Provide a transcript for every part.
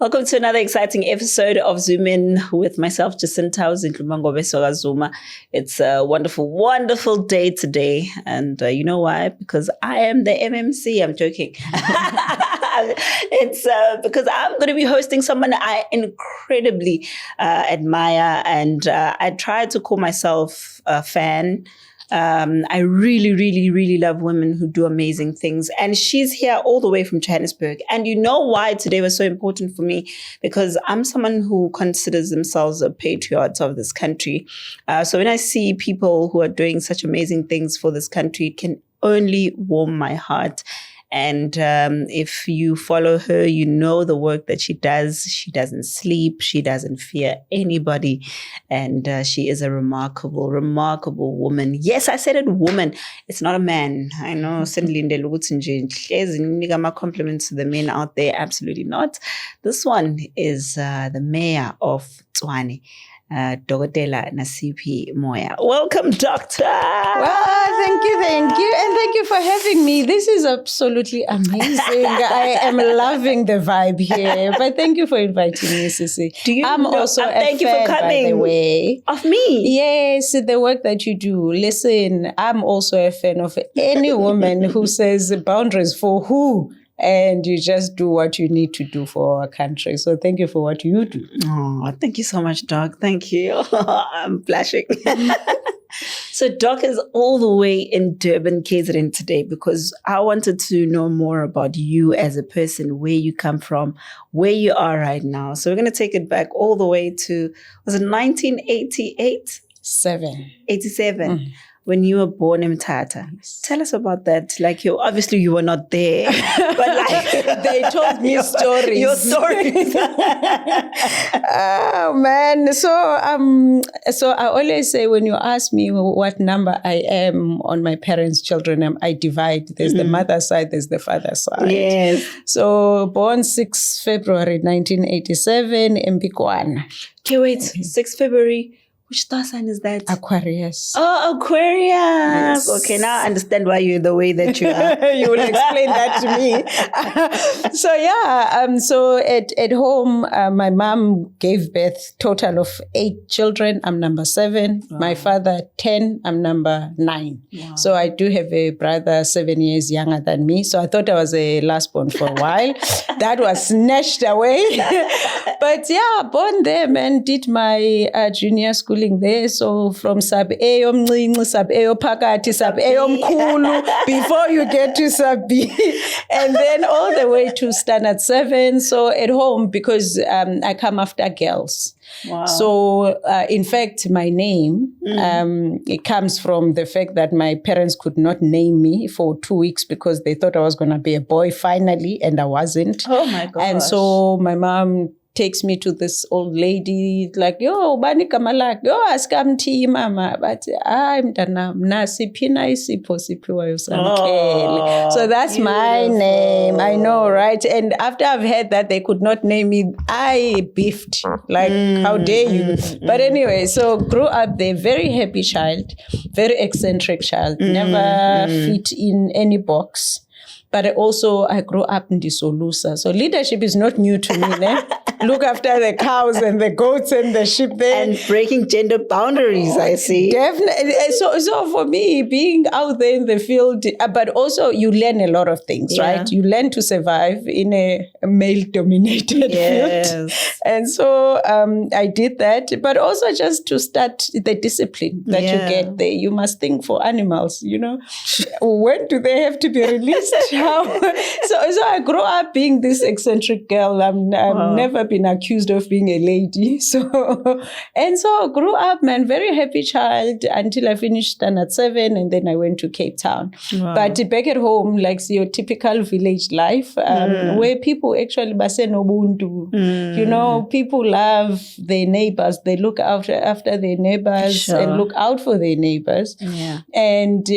Welcome to another exciting episode of Zoom In with myself, Jacinta MaNgobese Zuma. It's a wonderful, wonderful day today. And you know why? Because I am the MMC. I'm joking. It's because I'm going to be hosting someone I incredibly admire. And I try to call myself a fan. I really, really, really love women who do amazing things. And she's here all the way from Johannesburg. And you know why today was so important for me? Because I'm someone who considers themselves a patriot of this country. So when I see people who are doing such amazing things for this country, it can only warm my heart. And if you follow her, you know the work that she does. She doesn't sleep. She doesn't fear anybody. And she is a remarkable, remarkable woman. Yes, I said it, woman. It's not a man. I know. Compliments to the men out there. Absolutely not. This one is the mayor of Tshwane. Dr Nasiphi Moya. Welcome, Doctor. Well, thank you. And thank you for having me. This is absolutely amazing. I am loving the vibe here. But thank you for inviting me, Sissy. I'm also thank you for coming, by the way. Of me? Yes, the work that you do. Listen, I'm also a fan of any woman who says boundaries for who? And you just do what you need to do for our country. So thank you for what you do. Oh, thank you so much, Doc. Thank you. I'm blushing. So Doc is all the way in Durban, KZN today because I wanted to know more about you as a person, where you come from, where you are right now. So we're going to take it back all the way to, was it 1988? 87. Mm. When you were born in Mthatha. Tell us about that. Like, obviously you were not there, but like they told me stories. Your stories. Oh man. So I always say when you ask me what number I am on my parents' children, I divide. There's the mother side, there's the father side. Yes. So born 6 February 1987 in Pikwana. Okay, wait. 6 February. Which star sign is that? Aquarius. Oh, Aquarius. Yes. Okay, now I understand why you're the way that you are. You will explain that to me. So yeah, so at home, my mom gave birth total of 8 children. I'm number 7. Wow. My father 10. I'm number 9. Wow. So I do have a brother 7 years younger than me. So I thought I was a last born for a while. That was snatched away. But yeah, born there, man, did my junior schooling there. So from sub A omncinci, sub A ophakathi, sub A omkhulu, before you get to sub B. And then all the way to standard 7. So at home, because I come after girls. Wow. So in fact, my name, it comes from the fact that my parents could not name me for 2 weeks because they thought I was going to be a boy finally, and I wasn't. Oh my gosh. And so my mom takes me to this old lady, like, yo, bani kamalak, yo, askamti mama, but I'm Dr Nasiphi Moya. So that's beautiful. My name. I know, right? And after I've heard that they could not name me, I beefed. Like, how dare you? But anyway, so grew up there, very happy child, very eccentric child, never fit in any box. But I grew up in Disolusa. So leadership is not new to me. Look after the cows and the goats and the sheep there. And breaking gender boundaries, I see. Definitely. So for me, being out there in the field, but also you learn a lot of things, right? You learn to survive in a male-dominated field. And so I did that. But also just to start the discipline that you get there. You must think for animals, when do they have to be released? So I grew up being this eccentric girl. I've never been accused of being a lady. So I grew up, man, very happy child until I finished standard 7, and then I went to Cape Town. Wow. But back at home, like your typical village life, where people actually base nobuntu. People love their neighbors. They look after their neighbors and look out for their neighbors. Yeah. And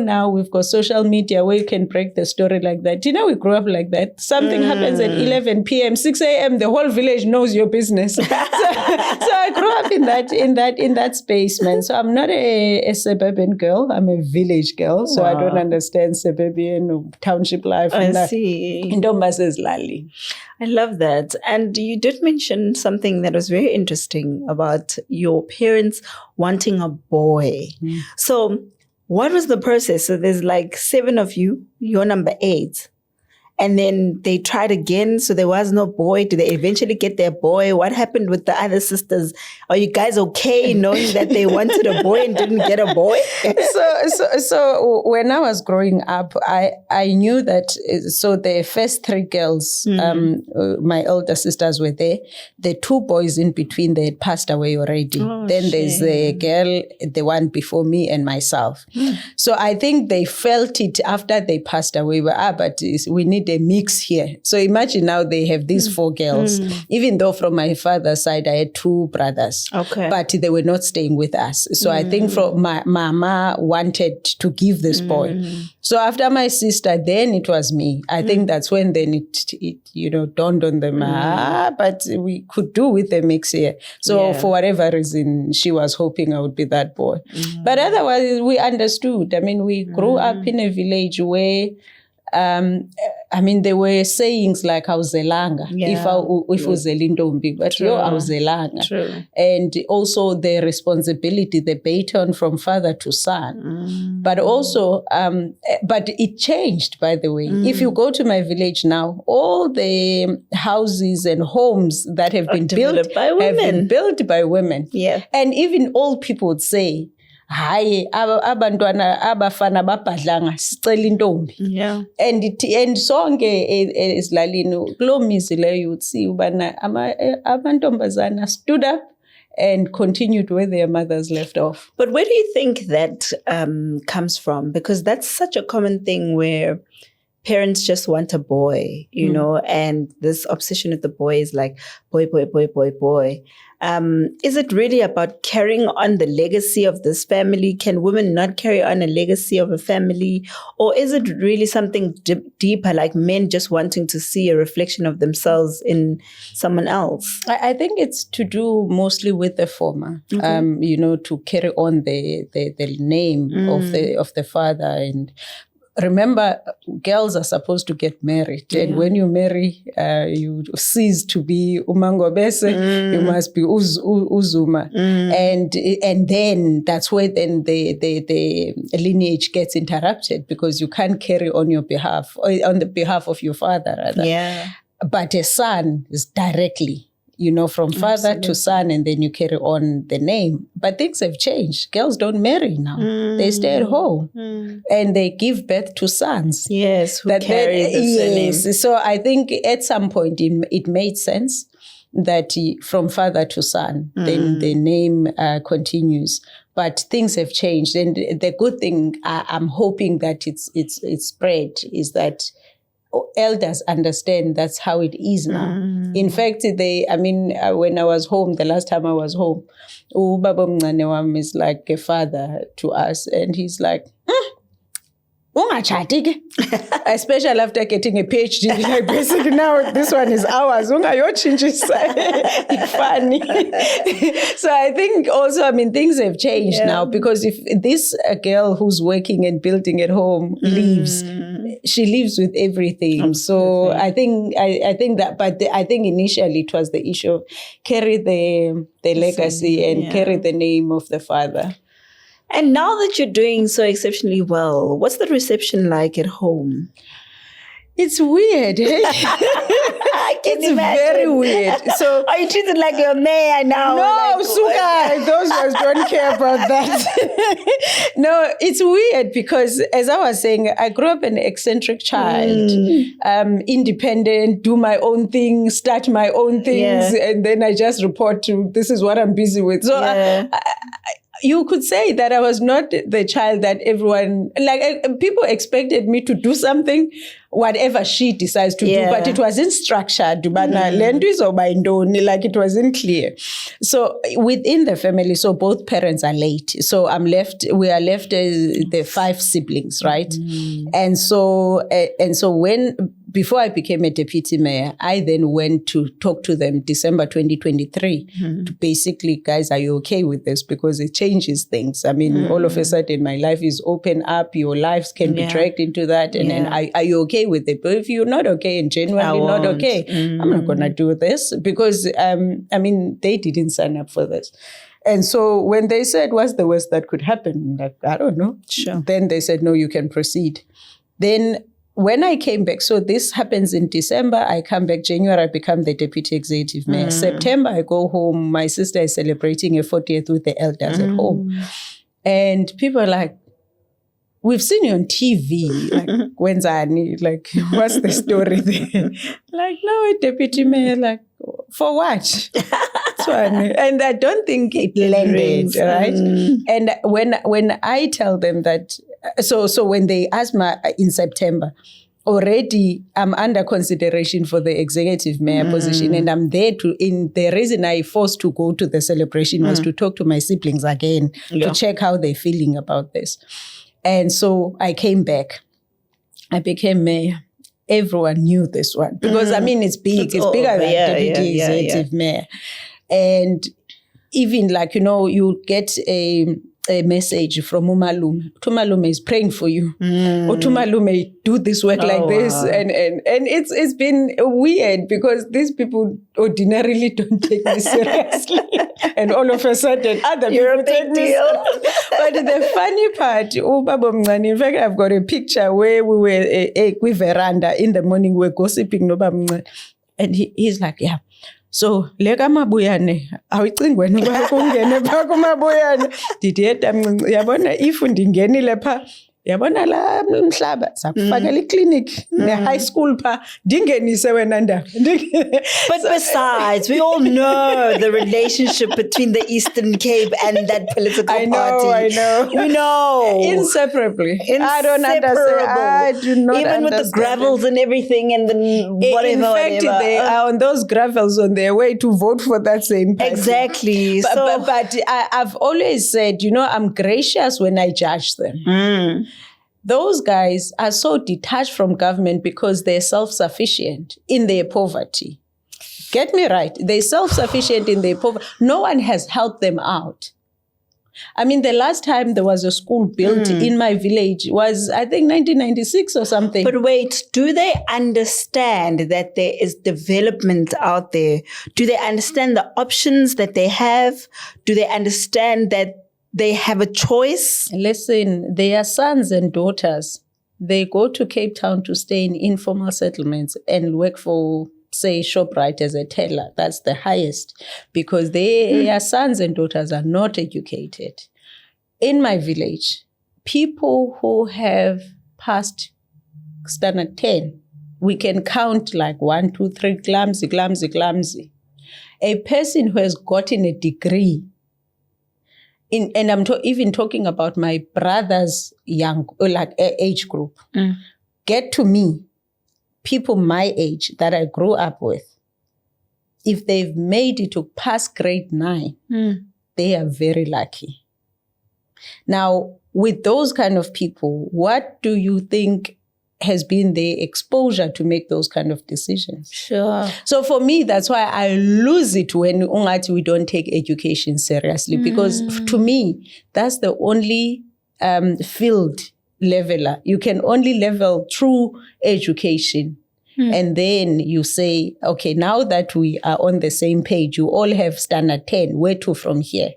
now we've got social media where you can break the story like that. We grew up like that. Something happens at 11 7 p.m., 6 a.m., the whole village knows your business. So I grew up in that space, man. So I'm not a suburban girl. I'm a village girl. So I don't understand suburban or township life. I see. Ntombazana Lali. I love that. And you did mention something that was very interesting about your parents wanting a boy. So what was the process? So there's like 7 of you, you're number 8. And then they tried again, so there was no boy. Did they eventually get their boy? What happened with the other sisters? Are you guys okay knowing that they wanted a boy and didn't get a boy? So when I was growing up, I knew that. So the first 3 girls, my elder sisters were there. The 2 boys in between, they had passed away already. Then there's the girl, the one before me, and myself. So I think they felt it after they passed away. But we need a mix here. So imagine now they have these 4 girls. Even though from my father's side, I had 2 brothers. Okay. But they were not staying with us. So I think from my mama wanted to give this boy. So after my sister, then it was me. I think that's when then it dawned on them, but we could do with a mix here. So for whatever reason, she was hoping I would be that boy. But otherwise, we understood. I mean, we grew up in a village where there were sayings like awuzelanga, if uzelintombi, but yo awuzelanga. And also the responsibility, the baton from father to son. But also, but it changed, by the way. If you go to my village now, all the houses and homes that have been built have been built by women. Yeah. And even old people would say, hayi abantwana abafana babhadlanga sicela intombi. Yeah. And sonke esilalini kulo mizi leyo utsi ubana amantombazana stood up and continued where their mothers left off. But where do you think that comes from? Because that's such a common thing where parents just want a boy, you know, and this obsession with the boy is like boy, boy, boy, boy, boy. Is it really about carrying on the legacy of this family? Can women not carry on a legacy of a family? Or is it really something deeper, like men just wanting to see a reflection of themselves in someone else? I think it's to do mostly with the former, to carry on the name of the father. And remember, girls are supposed to get married. And when you marry, you cease to be MaNgobese. You must be Zuma. And then that's where then the lineage gets interrupted, because you can't carry on your behalf, or on the behalf of your father, rather. Yeah. But a son is directly, from father to son, and then you carry on the name. But things have changed. Girls don't marry now. They stay at home and they give birth to sons. Yes, who carry the surname. Yes. So I think at some point it made sense that from father to son, then the name continues. But things have changed. And the good thing, I'm hoping that it's spread, is that elders understand that's how it is now. In fact, when I was home, the last time I was home, Ubaba Mncane wami is like a father to us, and he's like, especially after getting a PhD, like basically now this one is ours. Funny. So I think also, things have changed now, because if this girl who's working and building at home leaves, she lives with everything. Absolutely. So I think that, but I think initially it was the issue of carry the legacy and carry the name of the father. And now that you're doing so exceptionally well, what's the reception like at home? It's weird. It's very weird. So are you treated like your mayor now? No, like, Suga, those ones don't care about that. No, it's weird because, as I was saying, I grew up an eccentric child, independent, do my own thing, start my own things, and then I just report to, this is what I'm busy with. So you could say that I was not the child that everyone, people expected me to do something, whatever she decides to do, but it wasn't structured. Like it wasn't clear. So within the family, so both parents are late. So we are left the 5 siblings, right? And so when before I became a deputy mayor, I then went to talk to them December 2023 to basically, guys, are you okay with this? Because it changes things. I mean, all of a sudden my life is open up, your lives can be dragged into that. And then are you okay with it? But if you're not okay and genuinely not okay, I'm not going to do this because, I mean, they didn't sign up for this. And so when they said, what's the worst that could happen? I'm like, I don't know. Sure. Then they said, no, you can proceed. Then when I came back, so this happens in December, I come back January, I become the deputy executive mayor. September, I go home. My sister is celebrating her 40th with the elders at home. And people are like, we've seen you on TV. Like, when's Annie? Like, what's the story there? Like, no, deputy mayor. Like, for what? And I don't think it landed, right? And when I tell them that, so when they ask me in September, already I'm under consideration for the executive mayor position, and I'm there the reason I forced to go to the celebration was to talk to my siblings again to check how they're feeling about this. And so I came back. I became mayor. Everyone knew this one because I mean it's big. It's bigger than deputy executive mayor. And even like, you get a message from Umalume. Umalume is praying for you. Or Umalume do this work like this. And it's been weird because these people ordinarily don't take me seriously. And all of a sudden, other people take me seriously. But the funny part, in fact, I've got a picture where we were with veranda in the morning, we're gossiping. And he's like, yeah. So, lega mabuyane, awicingi wena uba kungene pha kumabuyane. Ndithi yedwa yabona if ndingenile pha, yabona la mhlaba sakufakela iklinik ne-high school pha, ndingenise wena ndaba. But besides, we all know the relationship between the Eastern Cape and that political party. I know. We know. Inseparably. I don't understand. I do not Even understand. with the gravels and everything and the whatever. In fact, they are on those gravels on their way to vote for that same party. Exactly. But I've always said, I'm gracious when I judge them. Those guys are so detached from government because they're self-sufficient in their poverty. Get me right. They're self-sufficient in their poverty. No one has helped them out. I mean, the last time there was a school built in my village was, I think, 1996 or something. But wait, do they understand that there is development out there? Do they understand the options that they have? Do they understand that they have a choice? Listen, their sons and daughters, they go to Cape Town to stay in informal settlements and work for, say, ShopRite as a teller. That's the highest because their sons and daughters are not educated. In my village, people who have passed standard 10, we can count like 1, 2, 3, clumsy. A person who has gotten a degree, and I'm even talking about my brother's age group. Get to me, people my age that I grew up with, if they've made it to pass grade 9, they are very lucky. Now, with those kind of people, what do you think has been their exposure to make those kind of decisions? Sure. So for me, that's why I lose it when we don't take education seriously, because to me, that's the only field leveler. You can only level through education. And then you say, okay, now that we are on the same page, you all have standard 10, where to from here?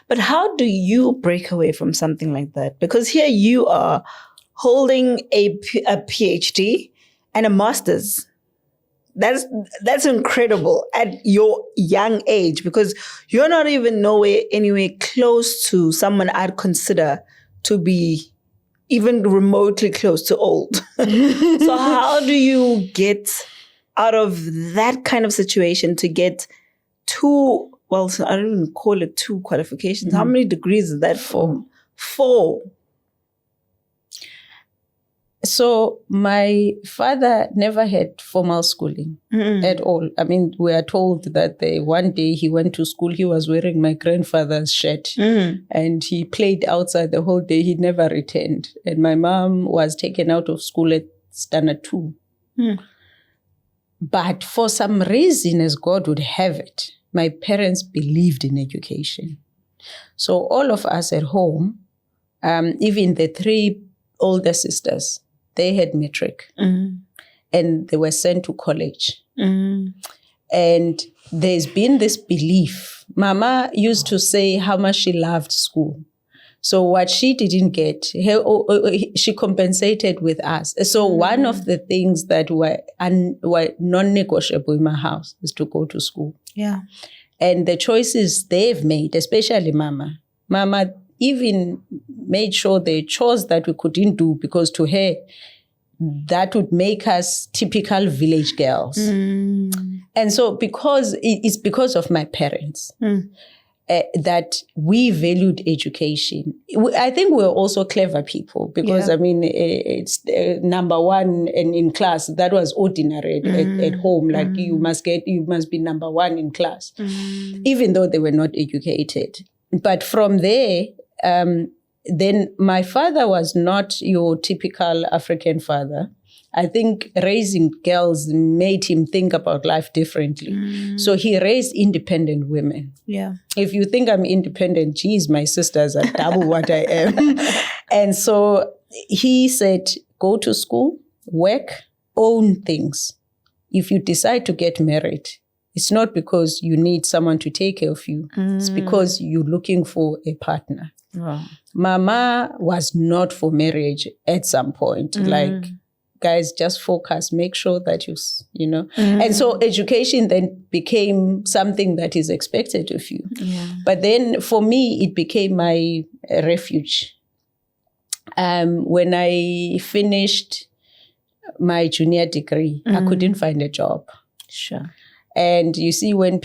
But how do you break away from something like that? Because here you are holding a PhD and a master's. That's incredible at your young age, because you're not even anywhere close to someone I'd consider to be even remotely close to old. So how do you get out of that kind of situation to get two, well, I don't even call it 2 qualifications. How many degrees is that for? 4. So my father never had formal schooling at all. I mean, we are told that one day he went to school, he was wearing my grandfather's shirt and he played outside the whole day. He never returned. And my mom was taken out of school at standard 2. But for some reason, as God would have it, my parents believed in education. So all of us at home, even the 3 older sisters, they had matric. And they were sent to college. And there's been this belief. Mama used to say how much she loved school. So what she didn't get, she compensated with us. So one of the things that were non-negotiable in my house is to go to school. Yeah. And the choices they've made, especially Mama even made sure the chores that we couldn't do, because to her, that would make us typical village girls. And so it's because of my parents that we valued education. I think we're also clever people, because it's number one and in class, that was ordinary at home. Like you must be number one in class, even though they were not educated. But from there, then my father was not your typical African father. I think raising girls made him think about life differently. So he raised independent women. Yeah. If you think I'm independent, geez, my sisters are double what I am. And so he said, go to school, work, own things. If you decide to get married, it's not because you need someone to take care of you. It's because you're looking for a partner. Wow. Mama was not for marriage at some point. Like, guys, just focus, make sure that you know. And so education then became something that is expected of you. Yeah. But then for me, it became my refuge. When I finished my junior degree, I couldn't find a job. Sure. And you see, when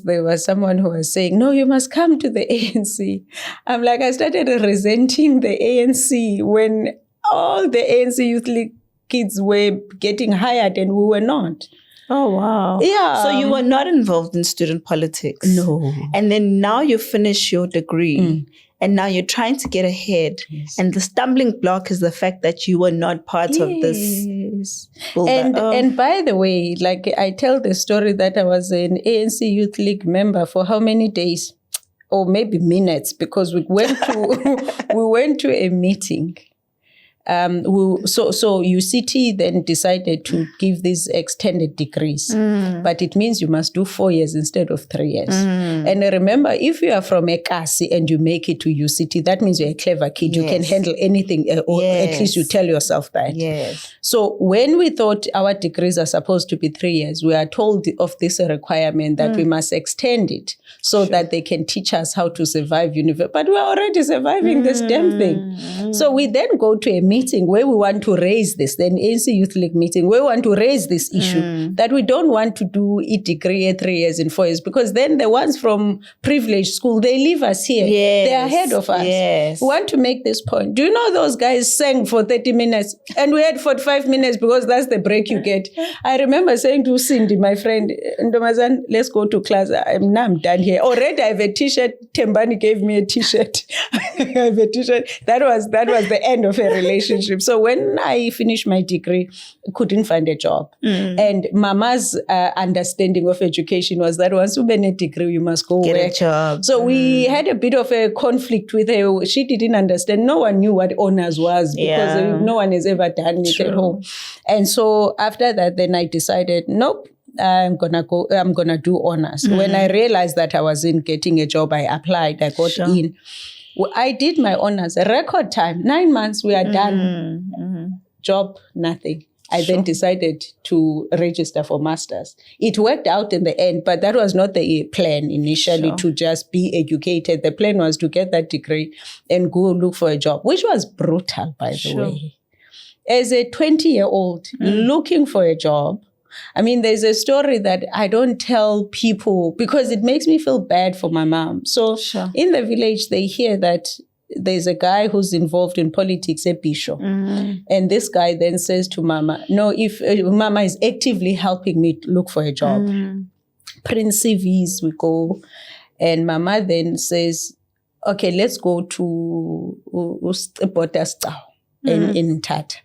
there was someone who was saying, no, you must come to the ANC. I'm like, I started resenting the ANC when all the ANC Youth League kids were getting hired and we were not. Oh, wow. Yeah. So you were not involved in student politics? No. And then now you finish your degree and now you're trying to get ahead. Yes. And the stumbling block is the fact that you were not part of this. And by the way, like I tell the story that I was an ANC Youth League member for how many days? Or maybe minutes, because we went to a meeting. So UCT then decided to give these extended degrees, but it means you must do 4 years instead of 3 years. And remember, if you are from Ekasi and you make it to UCT, that means you're a clever kid. Yes. You can handle anything, or at least you tell yourself that. Yes. So when we thought our degrees are supposed to be 3 years, we are told of this requirement that we must extend it so that they can teach us how to survive university. But we're already surviving this damn thing. So we then go to a meeting where we want to raise this, then ANC Youth League meeting, where we want to raise this issue, that we don't want to do a degree at 3 years and 4 years, because then the ones from privileged school, they leave us here. Yes. They're ahead of us. Yes. We want to make this point. Do you know those guys sang for 30 minutes and we had 45 minutes because that's the break you get? I remember saying to Cindy, my friend, Ndomazan, let's go to class. I'm done here. Already I have a t-shirt. Tembani gave me a t-shirt. I have a t-shirt. That was the end of a relationship. So when I finished my degree, I couldn't find a job. And Mama's understanding of education was that once you get a degree, you must go Get work. a job. So we had a bit of a conflict with her. She didn't understand. No one knew what honors was, because no one has ever done it at home. And so after that, then I decided, nope, I'm gonna do honors. When I realized that I wasn't getting a job, I applied, I got in. I did my honors, a record time, 9 months, we are done. Job, nothing. I then decided to register for masters. It worked out in the end, but that was not the plan initially, to just be educated. The plan was to get that degree and go look for a job, which was brutal, by the way. As a 20-year-old looking for a job, I mean, there's a story that I don't tell people because it makes me feel bad for my mom. So in the village, they hear that there's a guy who's involved in politics, a bishop. And this guy then says to Mama, no, if Mama is actively helping me look for a job. Print CVs, we go. And Mama then says, okay, let's go to Ustipotastao in Tata.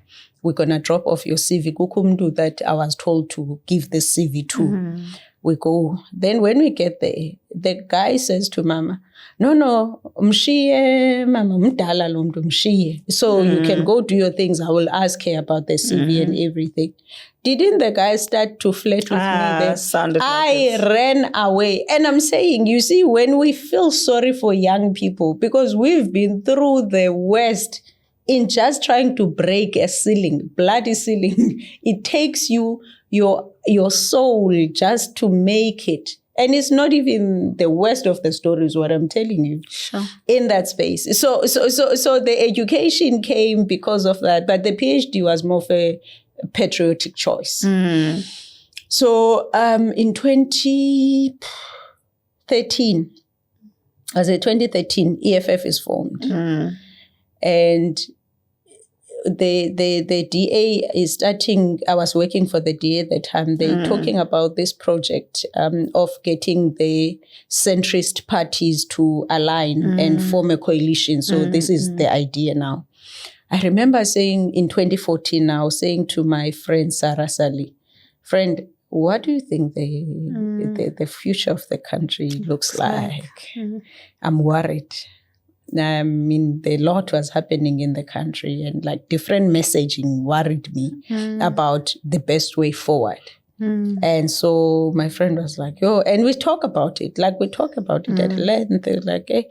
we're going to drop off your CV. Kukumdu that I was told to give the CV to. We go. Then when we get there, the guy says to Mama, no, mshiye, Mama, mdala lo mntu, mshiye. So you can go do your things. I will ask her about the CV and everything. Didn't the guy start to flirt with me there? I ran away. And I'm saying, you see, when we feel sorry for young people, because we've been through the worst in just trying to break a ceiling, bloody ceiling, it takes you your soul just to make it. And it's not even the worst of the stories, what I'm telling you, in that space. So the education came because of that, but the PhD was more of a patriotic choice. So in 2013, EFF is formed. And the DA is starting, I was working for the DA at the time, they're talking about this project of getting the centrist parties to align and form a coalition. So this is the idea now. I remember saying in 2014, I was saying to my friend Sarah Sali, friend, what do you think the future of the country looks like? I'm worried. I mean, a lot was happening in the country and like different messaging worried me about the best way forward. And so my friend was like, and we talk about it. Like we talk about it at length. Like, hey,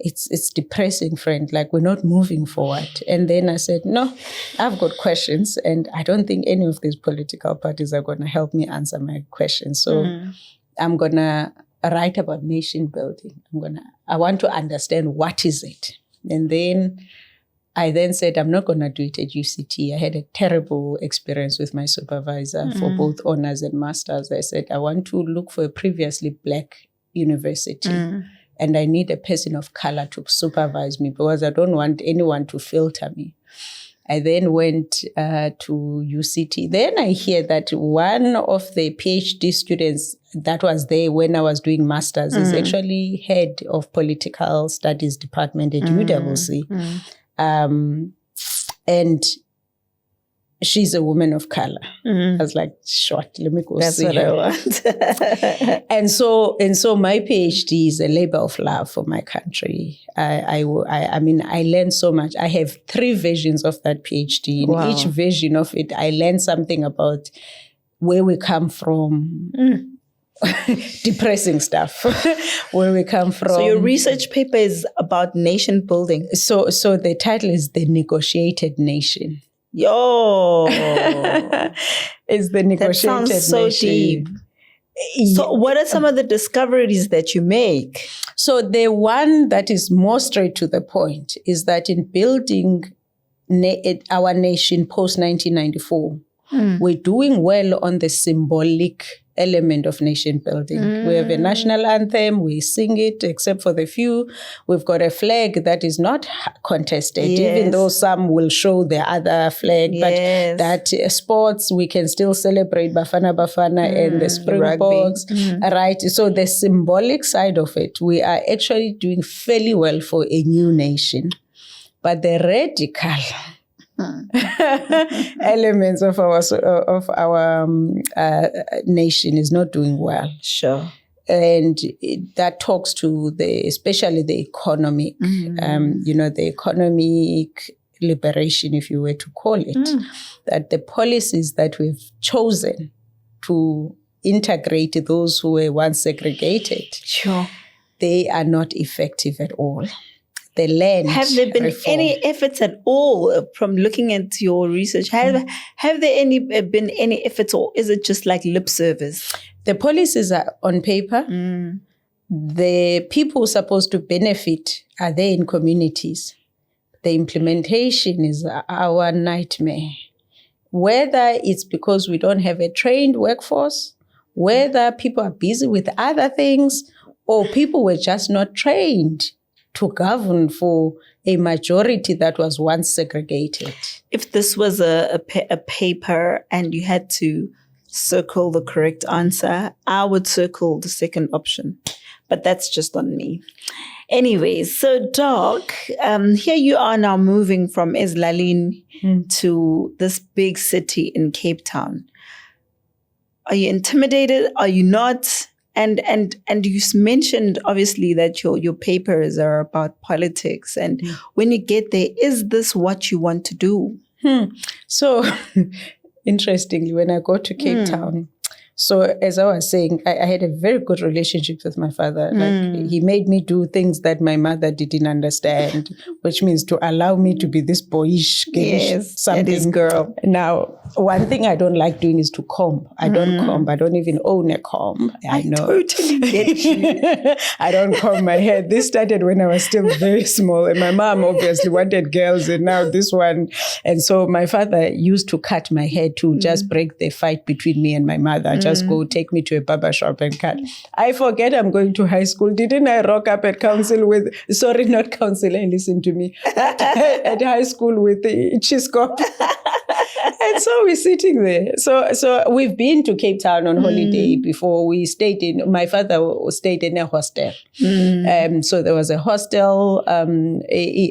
it's depressing, friend. Like we're not moving forward. And then I said, no, I've got questions and I don't think any of these political parties are going to help me answer my questions. So I'm going to write about nation building. I want to understand what is it. And then I said, I'm not going to do it at UCT. I had a terrible experience with my supervisor for both honors and masters. I said, I want to look for a previously Black university. And I need a person of color to supervise me because I don't want anyone to filter me. I then went to UCT. Then I hear that one of the PhD students that was there when I was doing masters is actually head of political studies department at UWC. And she's a woman of color. I was like, short, let me go see her. That's what I want. and so my PhD is a labor of love for my country. I mean, I learned so much. I have 3 versions of that PhD. In each version of it, I learned something about where we come from. Depressing stuff. Where we come from. So your research paper is about nation building. So the title is The Negotiated Nation. It's the negotiated that sounds so nation. deep. So what are some of the discoveries that you make? So the one that is more straight to the point is that in building our nation post-1994, we're doing well on the symbolic element of nation building. We have a national anthem, we sing it, except for the few. We've got a flag that is not contested, even though some will show the other flag. But that sports, we can still celebrate Bafana Bafana and the Springboks. Right? So the symbolic side of it, we are actually doing fairly well for a new nation. But the radical elements of our nation is not doing well. Sure. And that talks to especially the economic, the economic liberation, if you were to call it, that the policies that we've chosen to integrate those who were once segregated, they are not effective at all. The land have there been reform. any efforts at all from looking at your research? Have there been any efforts, or is it just like lip service? The policies are on paper. The people supposed to benefit are there in communities. The implementation is our nightmare. Whether it's because we don't have a trained workforce, whether people are busy with other things, or people were just not trained to govern for a majority that was once segregated. If this was a paper and you had to circle the correct answer, I would circle the second option. But that's just on me. Anyways, so Doc, here you are now moving from Ezilalini to this big city in Cape Town. Are you intimidated? Are you not? And you mentioned obviously that your papers are about politics. And when you get there, is this what you want to do? So interestingly, when I go to Cape Town, so as I was saying, I had a very good relationship with my father. Like he made me do things that my mother didn't understand, which means to allow me to be this boyish, something girl. Now, one thing I don't like doing is to comb. I don't comb. I don't even own a comb. I know. Totally get you. I don't comb my hair. This started when I was still very small, and my mom obviously wanted girls, and now this one. And so my father used to cut my hair to just break the fight between me and my mother. Just go take me to a barber shop and cut. I forget I'm going to high school. Didn't I rock up at council with, sorry, not council, listen to me, at high school with the Chisco. And so we're sitting there. So we've been to Cape Town on holiday before. We stayed my father stayed in a hostel. So there was a hostel,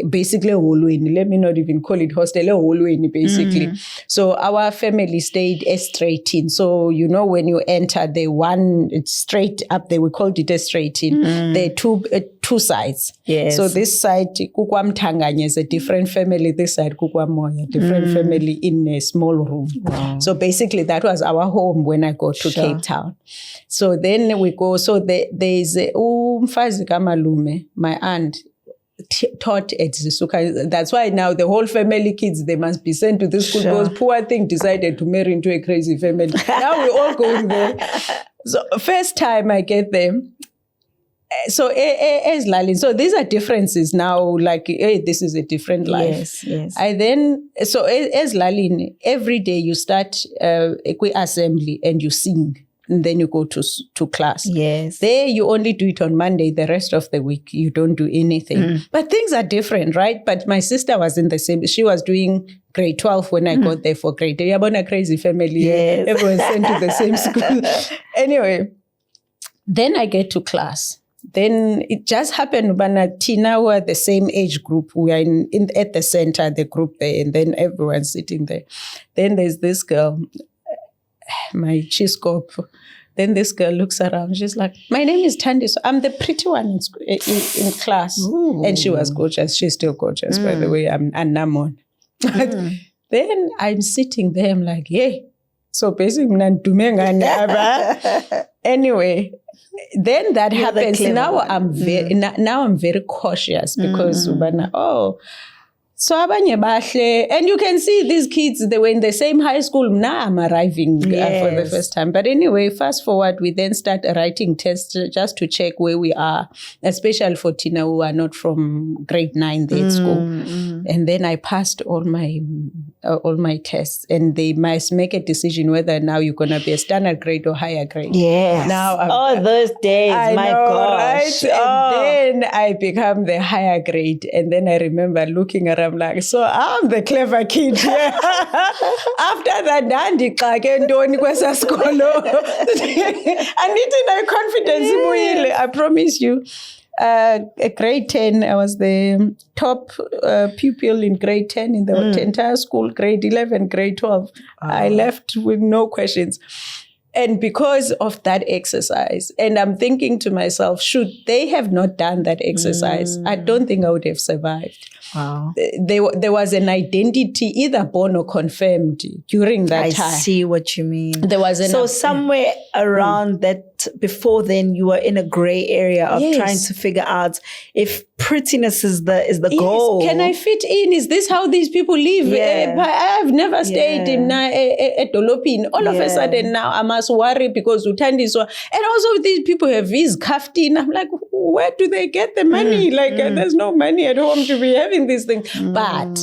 basically a holweni. Let me not even call it hostel, a holweni basically. So our family stayed straight in. So, you know, when you enter the one, it's straight up there, we called it a straight in. There are two sides. Yes. So this side, Kukwam Tanganya is a different family. This side, Kukwam Moya, different family in a small room. Wow. So basically that was our home when I go to Cape Town. So then we go, so there's Mfazi Kamalume, my aunt, taught at Zisuka. That's why now the whole family kids, they must be sent to this school because poor thing decided to marry into a crazy family. Now we all going there. So first time I get them, so Ezilalini. So these are differences now, like, hey, this is a different life. Yes. I then, so Ezilalini, every day you start assembly and you sing. And then you go to class. Yes. There you only do it on Monday. The rest of the week, you don't do anything. But things are different, right? But my sister was in the same, she was doing grade 12 when I got there for grade 10. You're born a crazy family. Yes. Everyone sent to the same school. Anyway, then I get to class. Then it just happened, Tina were the same age group. We are at the center, the group there, and then everyone's sitting there. Then there's this girl, my chiscope. Then this girl looks around. She's like, my name is Thandi. So I'm the pretty one in class. Ooh. And she was gorgeous. She's still gorgeous, by the way. I'm Namon. Then I'm sitting there. I'm like, yay. So basically, anyway, then that happens. Now I'm very cautious because so abanye bahle, and you can see these kids, they were in the same high school. Now I'm arriving for the first time. But anyway, fast forward, we then start writing tests just to check where we are, especially for Tina who are not from grade 9 there at school. And then I passed all my tests, and they must make a decision whether now you're going to be a standard grade or higher grade. Yes. Now, those days, my gosh. Right? And then I become the higher grade. And then I remember looking around like, so I'm the clever kid here. After that, I promise you. Grade 10, I was the top pupil in grade 10 in the entire school. Grade 11, grade 12. I left with no questions. And because of that exercise, and I'm thinking to myself, should they have not done that exercise, I don't think I would have survived. Wow. There was an identity either born or confirmed during that time. I see what you mean. There was somewhere around that, before then, you were in a gray area of trying to figure out if prettiness is the goal. Can I fit in? Is this how these people live? I've never stayed in a dolopin. All of a sudden now I must worry because Utandiswa. And also these people have these kaftin. I'm like, where do they get the money? There's no money at home to be having these things. But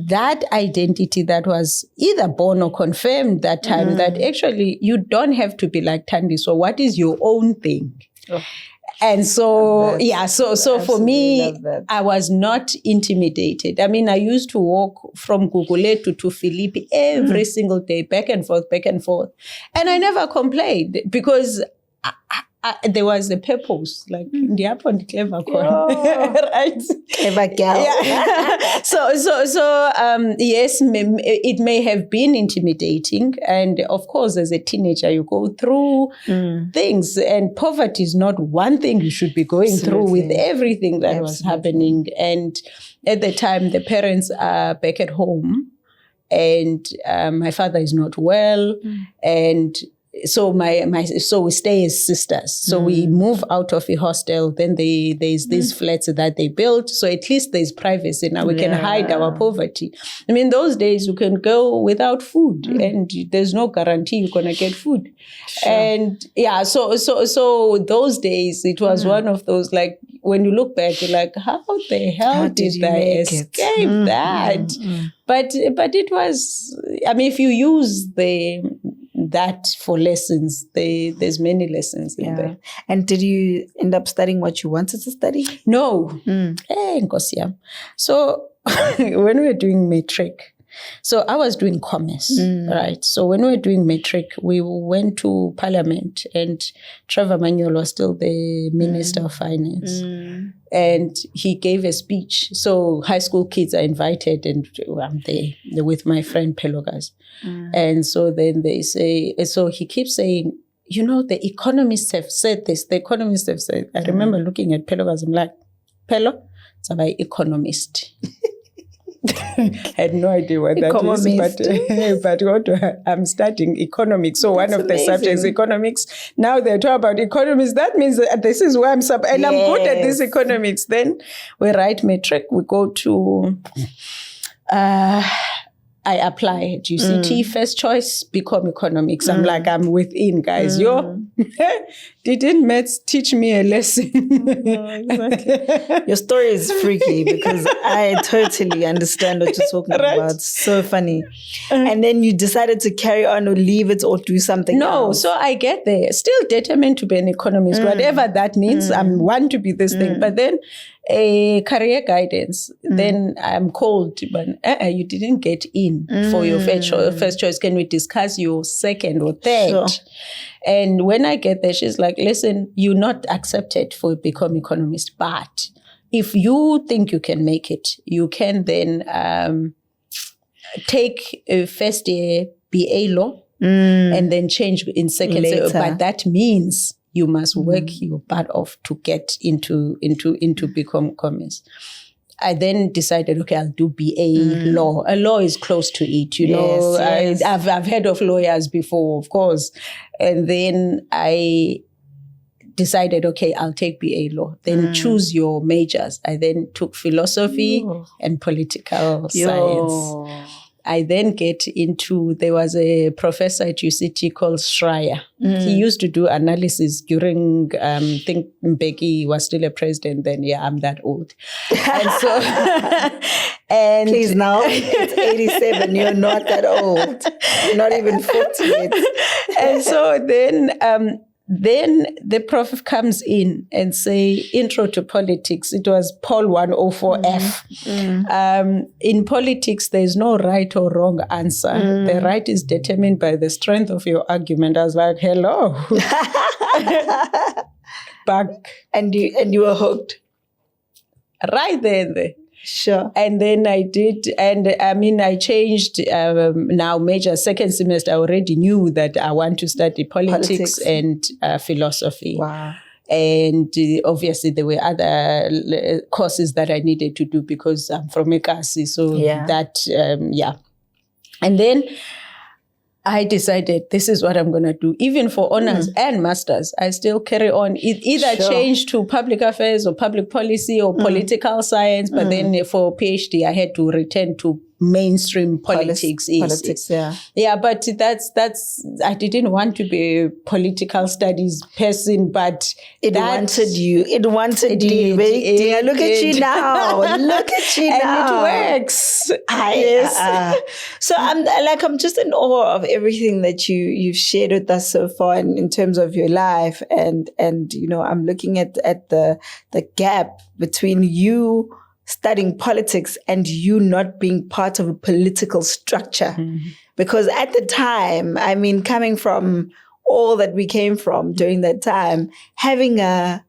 that identity that was either born or confirmed that time, that actually you don't have to be like Thandi. So what is your own thing? Oh. And so, so for me, I was not intimidated. I mean, I used to walk from Guguletu to Philippi every single day, back and forth. And I never complained because there was a purpose, like the clever right? Clever girl. Yeah. So yes, it may have been intimidating, and of course, as a teenager, you go through things, and poverty is not one thing you should be going through with everything that was happening. And at the time, the parents are back at home, and my father is not well, and so so we stay as sisters. So we move out of a hostel. Then there's these flats that they built. So at least there's privacy. Now we can hide our poverty. I mean, those days you can go without food, and there's no guarantee you're gonna get food. Sure. And yeah, so those days it was one of those, like, when you look back, you're like, how the hell did I escape that? But it was, I mean, if you use that for lessons, there's many lessons in there. And did you end up studying what you wanted to study? No. Nkosi yam. So when we were doing matric, so I was doing commerce, right? So when we were doing matric, we went to Parliament, and Trevor Manuel was still the Minister of Finance. And he gave a speech. So high school kids are invited, and I'm there with my friend Pelogas. And so then they say, so he keeps saying, the economists have said this. The economists have said, I remember looking at Pelogas, I'm like, Pelo, it's about economist. I had no idea what that is, but I'm studying economics. So one of the subjects, economics. Now they're talking about economics. That means that this is where I'm and I'm good at this economics. Then we write matric. We go to. I apply at UCT, first choice, become economics. I'm like, I'm within, guys. Didn't maths teach me a lesson? Exactly. Your story is freaky, because I totally understand what you're talking about. So funny. And then you decided to carry on, or leave it, or do something else. So I get there, still determined to be an economist, whatever that means. I'm one to be this thing. But then a career guidance, then I'm called, but you didn't get in for your first choice. Can we discuss your second or third? Sure. And when I get there, she's like, listen, you're not accepted for become economist, but if you think you can make it, you can then take a first year BA law and then change in second year. But that means you must work your butt off to get into become commerce. I then decided, okay, I'll do BA law. A law is close to it, know. Yes. I've heard of lawyers before, of course. And then I decided, okay, I'll take BA law. Then choose your majors. I then took philosophy and political science. I then get into, there was a professor at UCT called Schreier. He used to do analysis during, I think Mbeki was still a president then. Yeah, I'm that old. And so, and please now, it's 87, you're not that old. You're not even 40 yet. And so then the prof comes in and say, intro to politics. It was Paul 104F. In politics, there's no right or wrong answer. The right is determined by the strength of your argument. I was like, hello. Back. And you were hooked. Right there. Sure. And then I did, and I mean, I changed now major. Second semester, I already knew that I want to study politics. And philosophy. Wow. And obviously there were other courses that I needed to do because I'm from Ekasi. So that, And then I decided this is what I'm going to do. Even for honors and masters, I still carry on. Either change to public affairs or public policy or political science. But then for PhD, I had to return to mainstream politics. Yeah, but that's I didn't want to be a political studies person, but it wanted you. Look at you now. Look at you now. And it works. Yes. So I'm just in awe of everything that you've shared with us so far in terms of your life, and I'm looking at the gap between you studying politics and you not being part of a political structure. Because at the time, I mean, coming from all that we came from during that time, having an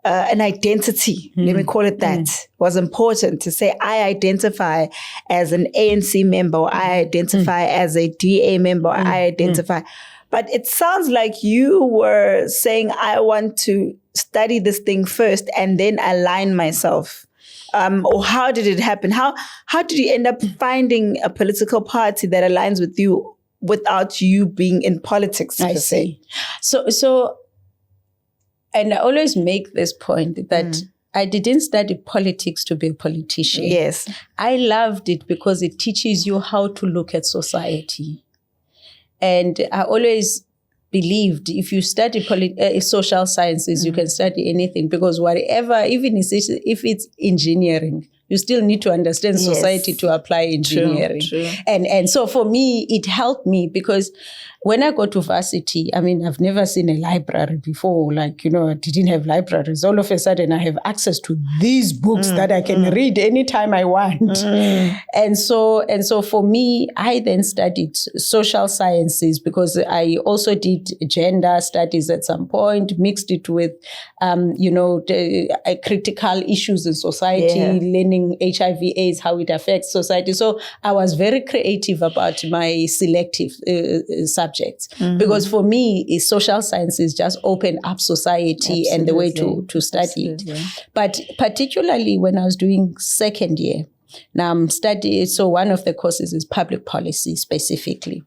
identity, let me call it that, was important. To say, I identify as an ANC member, or I identify as a DA member, or I identify. But it sounds like you were saying, I want to study this thing first and then align myself. Or how did it happen? How did you end up finding a political party that aligns with you without you being in politics, per se? So, and I always make this point that I didn't study politics to be a politician. Yes. I loved it because it teaches you how to look at society. And I always believed if you study social sciences, you can study anything, because whatever, even if it's engineering, you still need to understand society to apply engineering. True. And so for me, it helped me because when I go to varsity, I mean, I've never seen a library before. Like, I didn't have libraries. All of a sudden, I have access to these books that I can read anytime I want. And so for me, I then studied social sciences because I also did gender studies at some point, mixed it with, critical issues in society, learning HIV/AIDS, how it affects society. So I was very creative about my selective subjects. Because for me, social sciences just open up society and the way to study it. But particularly when I was doing second year, now I'm studying, so one of the courses is public policy specifically.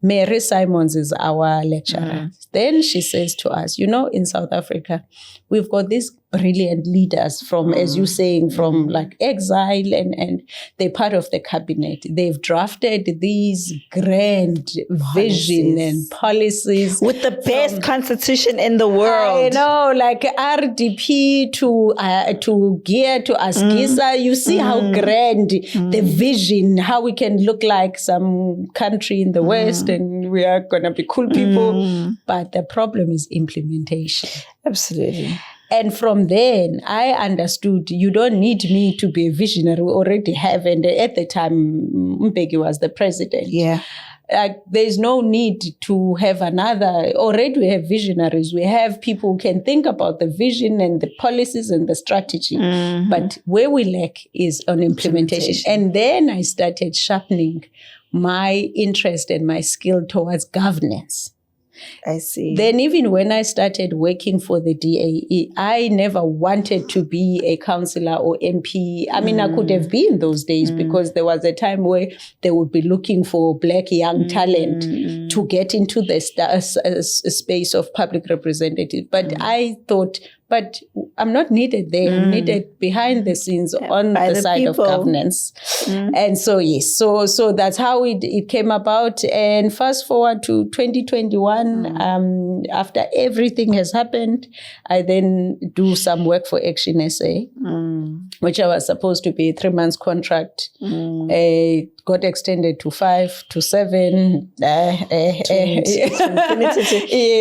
Mary Simons is our lecturer. Then she says to us, in South Africa, we've got these brilliant leaders from, as you're saying, from like exile and they're part of the cabinet. They've drafted these grand vision and policies. With the best constitution in the world. I know, like RDP to Gear to Asgisa. You see how grand the vision, how we can look like some country in the West and we are going to be cool people. But the problem is implementation. Absolutely. And from then, I understood you don't need me to be a visionary. We already have. And at the time, Mbeki was the president. Yeah. There's no need to have another. Already we have visionaries. We have people who can think about the vision and the policies and the strategy. But where we lack is on implementation. And then I started sharpening my interest and my skill towards governance. I see. Then even when I started working for the DA, I never wanted to be a councillor or MP. I mean, I could have been those days because there was a time where they would be looking for black young talent to get into the space of public representative. But I thought, but I'm not needed there. I'm needed behind the scenes on the side of governance. And so, yes, so that's how it came about. And fast forward to 2021, after everything has happened, I then do some work for Action SA, which I was supposed to be a 3 months contract. Got extended to 5 to 7.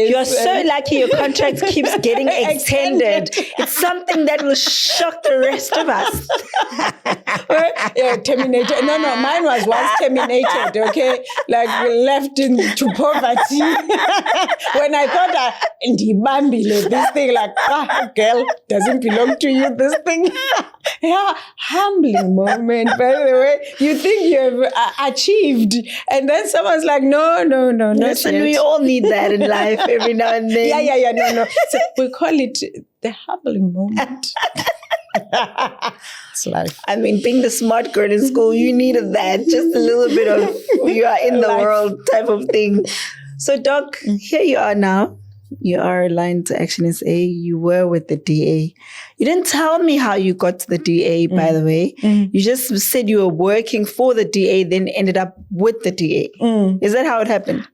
You're so lucky your contract keeps getting extended. It's something that will shock the rest of us. Terminated. No, mine was once terminated, okay? Like left into poverty. When I thought, this thing, like, girl, doesn't belong to you, this thing. Humbling moment, by the way. You think you have achieved, and then someone's like, no. Listen, we all need that in life every now and then. No. So we call it the humbling moment. It's life. I mean, being the smart girl in school, you needed that. Just a little bit of you are in the world type of thing. So, Doc, here you are now. You are aligned to Action SA. You were with the DA. You didn't tell me how you got to the DA, by the way. You just said you were working for the DA, then ended up with the DA. Is that how it happened?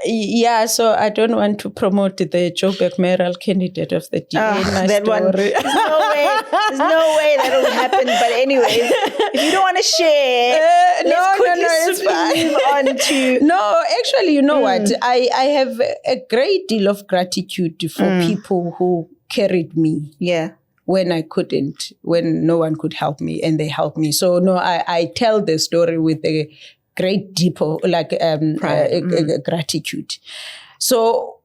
Yeah, so I don't want to promote the Joburg mayoral candidate of the DA. That one. There's no way that will happen. But anyways, if you don't want to share, let's quickly move on to... No, actually, you know what? I have a great deal of gratitude for people who carried me. Yeah. When no one could help me, and they helped me. So no, I tell the story with the great gratitude. So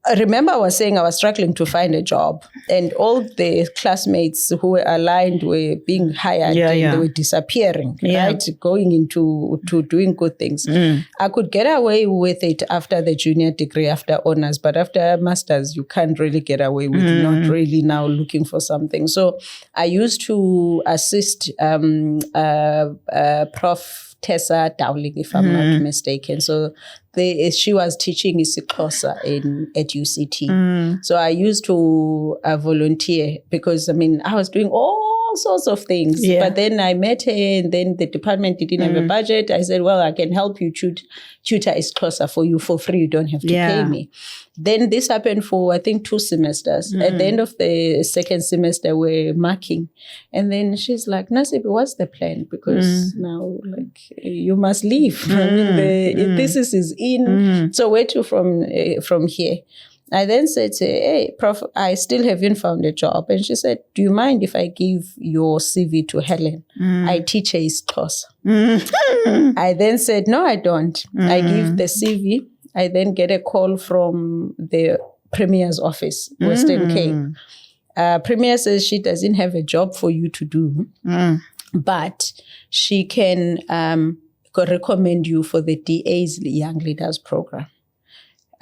I remember I was saying I was struggling to find a job, and all the classmates who were aligned were being hired, and they were disappearing, right? Going into doing good things. I could get away with it after the junior degree, after honors, but after masters, you can't really get away with not really now looking for something. So I used to assist Prof. Tessa Dowling, if I'm not mistaken. So she was teaching isiXhosa at UCT. So I used to volunteer because, I was doing all sorts of things. But then I met her, and then the department didn't have a budget. I said, well, I can help you tutor isiXhosa for you for free. You don't have to pay me. Then this happened for, I think, 2 semesters. At the end of the second semester, we're marking. And then she's like, Nasiphi, what's the plan? Because now, you must leave. The thesis is in. So where to from here? I then said to her, hey, Prof, I still haven't found a job. And she said, do you mind if I give your CV to Helen? I teach her isiXhosa. I then said, no, I don't. I give the CV. I then get a call from the Premier's office, Western Cape. Premier says she doesn't have a job for you to do, but she can recommend you for the DA's Young Leaders Program.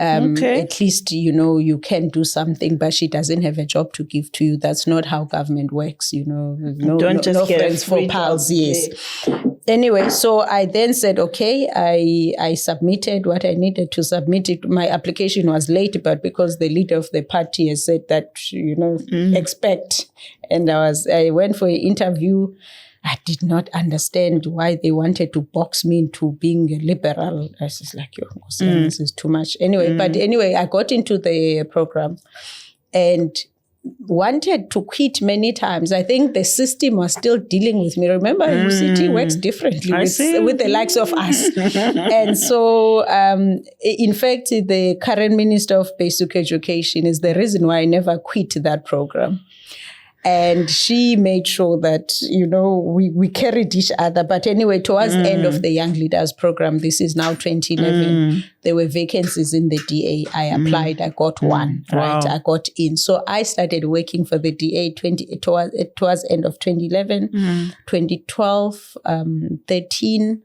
At least, you can do something, but she doesn't have a job to give to you. That's not how government works, No friends for pals, yes. Anyway, so I then said, okay, I submitted what I needed to submit. My application was late, but because the leader of the party has said that, expect. And I went for an interview. I did not understand why they wanted to box me into being a liberal. I was just like, this is too much. Anyway, I got into the program and wanted to quit many times. I think the system was still dealing with me. Remember, UCT works differently with the likes of us. And so, in fact, the current Minister of Basic Education is the reason why I never quit that program. And she made sure that, we carried each other. But anyway, towards the end of the Young Leaders Program, this is now 2011, there were vacancies in the DA. I applied, I got one, right? I got in. So I started working for the DA towards end of 2011, 2012, 13,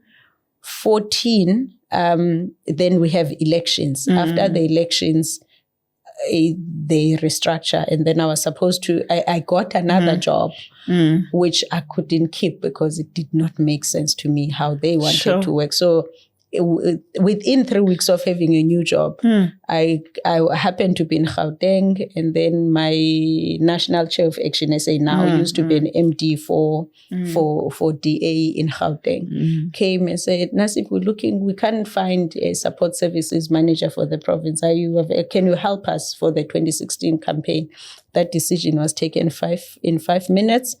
14. Then we have elections. After the elections, they restructure, and then I was supposed to, I got another job, which I couldn't keep because it did not make sense to me how they wanted to work. So within 3 weeks of having a new job, I happened to be in Gauteng, and then my national chair of Action SA now used to be an MD for DA in Gauteng, came and said, Nasiphi, we can't find a support services manager for the province. Can you help us for the 2016 campaign? That decision was taken in 5 minutes.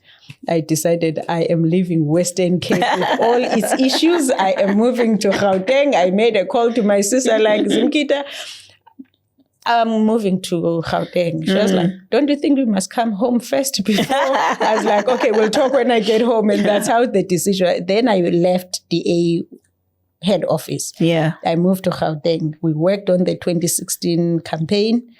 I decided I am leaving Western Cape with all its issues. I am moving to Gauteng. I made a call to my sister like, Zimkita, I'm moving to Gauteng. She was like, don't you think we must come home first before? I was like, okay, we'll talk when I get home. And that's how the decision. Then I left DA head office. I moved to Gauteng. We worked on the 2016 campaign.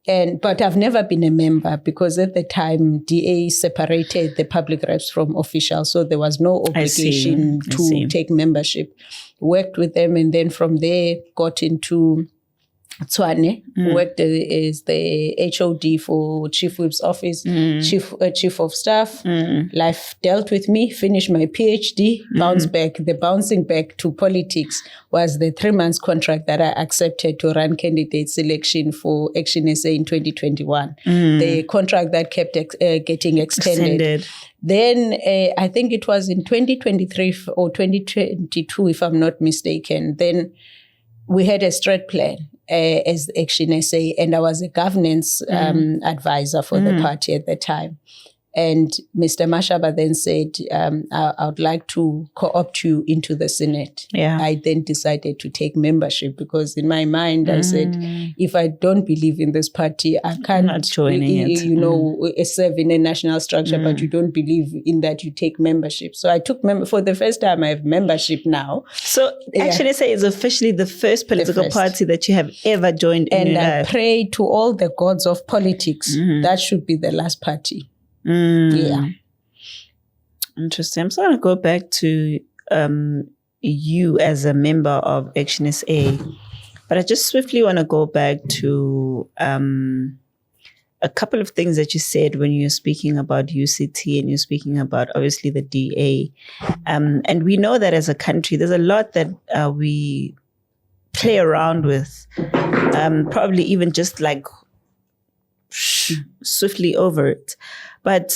But I've never been a member because at the time, DA separated the public reps from officials. So there was no obligation to take membership. Worked with them, and then from there got into Tshwane, worked as the HOD for Chief Whip's office, Chief of Staff. Life dealt with me, finished my PhD, bounced back. The bouncing back to politics was the 3 months contract that I accepted to run candidate selection for Action SA in 2021. The contract that kept getting extended. Then I think it was in 2023 or 2022, if I'm not mistaken, then we had a strat plan as Action SA, and I was a governance advisor for the party at the time. And Mr. Mashaba then said, I would like to co-opt you into the Senate. Yeah. I then decided to take membership because in my mind, I said, if I don't believe in this party, I can't, not joining it. Serve in a national structure, but you don't believe in that, you take membership. So I took for the first time, I have membership now. So actually say it's officially the first political party that you have ever joined in your life. And I pray to all the gods of politics, that should be the last party. Yeah. Interesting. I'm just going to go back to you as a member of Action SA, but I just swiftly want to go back to a couple of things that you said when you're speaking about UCT and you're speaking about obviously the DA. And we know that as a country, there's a lot that we play around with, probably even just like swiftly over it. But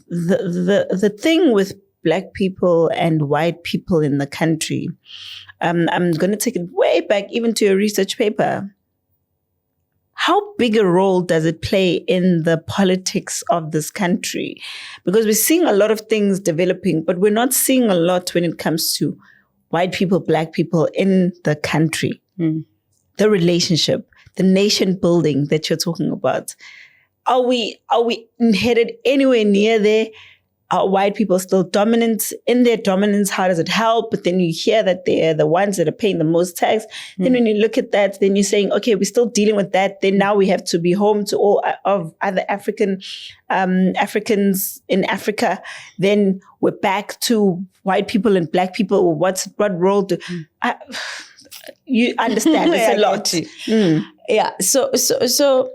the thing with Black people and white people in the country, I'm going to take it way back even to your research paper. How big a role does it play in the politics of this country? Because we're seeing a lot of things developing, but we're not seeing a lot when it comes to white people, Black people in the country. The relationship, the nation building that you're talking about. Are we headed anywhere near there? Are white people still dominant? In their dominance, how does it help? But then you hear that they're the ones that are paying the most tax. Then when you look at that, then you're saying, okay, we're still dealing with that. Then now we have to be home to all of other Africans in Africa. Then we're back to white people and Black people. What role do you understand? It's a lot. Yeah. So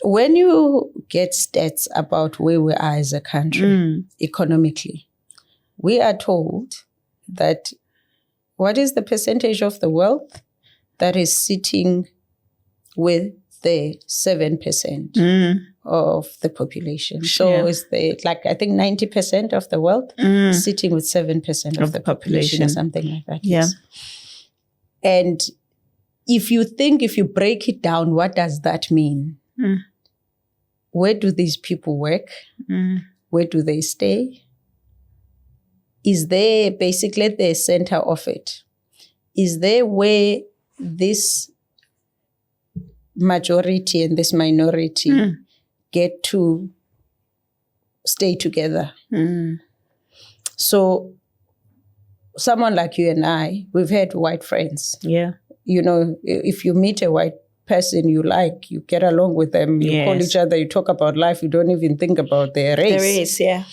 when you get stats about where we are as a country economically, we are told that what is the percentage of the wealth that is sitting with the 7% of the population. So it's I think 90% of the wealth sitting with 7% of the population or something like that. Yeah. Yes. And if you break it down, what does that mean? Where do these people work? Where do they stay? Is there basically the center of it? Is there where this majority and this minority get to stay together? So someone like you and I, we've had white friends. Yeah. You know, if you meet a white person you like, you get along with them, you call each other, you talk about life, you don't even think about their race. The race, yeah.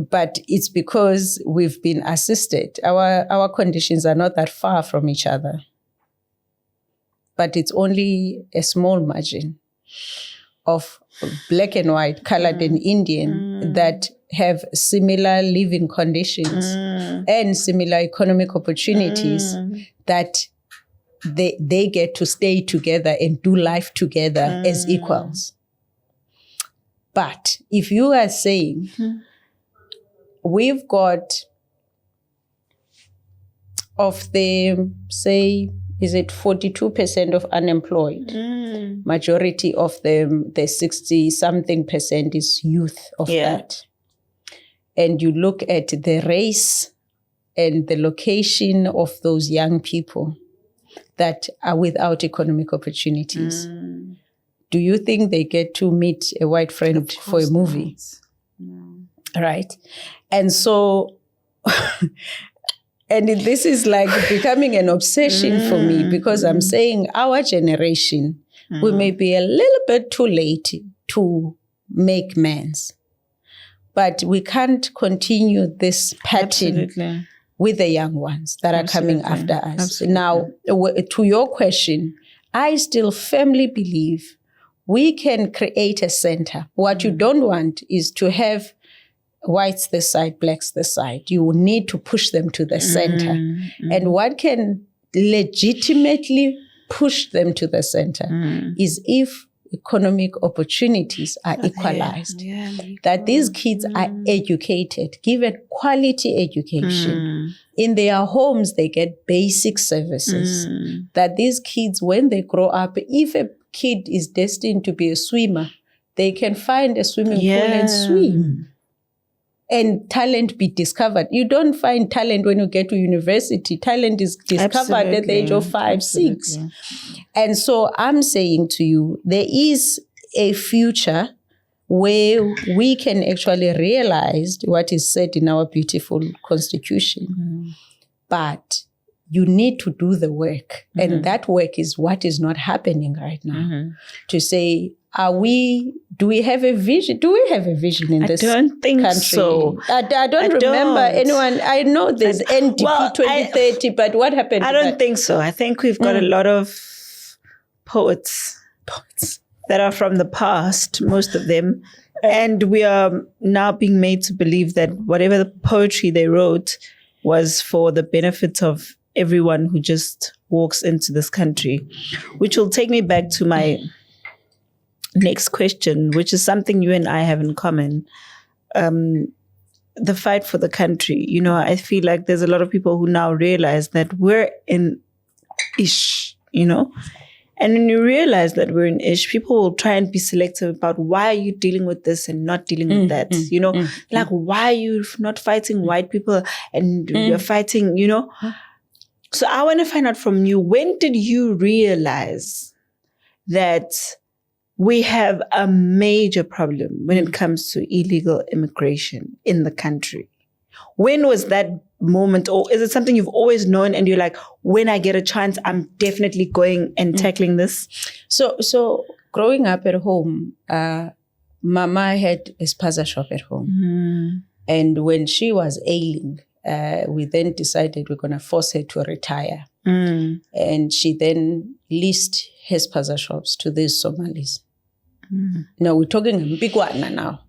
But it's because we've been assisted. Our conditions are not that far from each other. But it's only a small margin of Black and white, colored and Indian that have similar living conditions and similar economic opportunities that they get to stay together and do life together as equals. But if you are saying we've got of the, say, is it 42% of unemployed? Majority of them, the 60-something percent is youth of that. And you look at the race and the location of those young people that are without economic opportunities. Do you think they get to meet a white friend for a movie? Right? And so, and this is like becoming an obsession for me because I'm saying our generation, we may be a little bit too late to make amends. But we can't continue this pattern with the young ones that are coming after us. Now, to your question, I still firmly believe we can create a center. What you don't want is to have whites this side, blacks this side. You need to push them to the center. And what can legitimately push them to the center is if economic opportunities are equalized. That these kids are educated, given quality education. In their homes, they get basic services. That these kids, when they grow up, if a kid is destined to be a swimmer, they can find a swimming pool and swim. And talent be discovered. You don't find talent when you get to university. Talent is discovered at the age of 5, 6. And so I'm saying to you, there is a future where we can actually realize what is said in our beautiful constitution. But you need to do the work. And that work is what is not happening right now. To say, do we have a vision? Do we have a vision in this country? I don't think so. I don't remember anyone. I know there's NDP 2030, but what happened I don't think so. I think we've got a lot of poets that are from the past, most of them. And we are now being made to believe that whatever the poetry they wrote was for the benefit of everyone who just walks into this country, which will take me back to my next question, which is something you and I have in common. The fight for the country. You know, I feel like there's a lot of people who now realize that we're in ish, you know. And when you realize that we're in ish, people will try and be selective about why are you dealing with this and not dealing with that, you know. Like, why are you not fighting white people and you're fighting, you know. So I want to find out from you, when did you realize that we have a major problem when it comes to illegal immigration in the country? When was that moment? Or is it something you've always known and you're like, when I get a chance, I'm definitely going and tackling this? So growing up at home, Mama had a spaza shop at home. And when she was ailing, we then decided we're going to force her to retire. And she then leased her spaza shops to these Somalis. Now we're talking a big one now.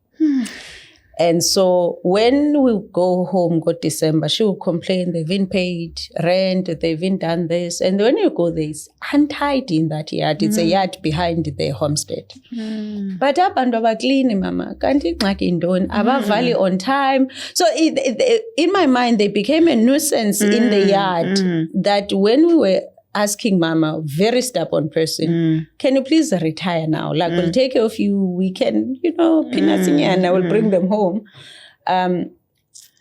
And so when we go home, go December, she will complain, they've been paid rent, they've been done this. And when you go there, it's untidy in that yard. It's a yard behind the homestead. But abantu abaklini, mama, kanti ngxaki intoni, abavali on time. So in my mind, they became a nuisance in the yard that when we were asking Mama, very stubborn person, can you please retire now? Like, we'll take care of you. We can, you know, peanuts and I will bring them home.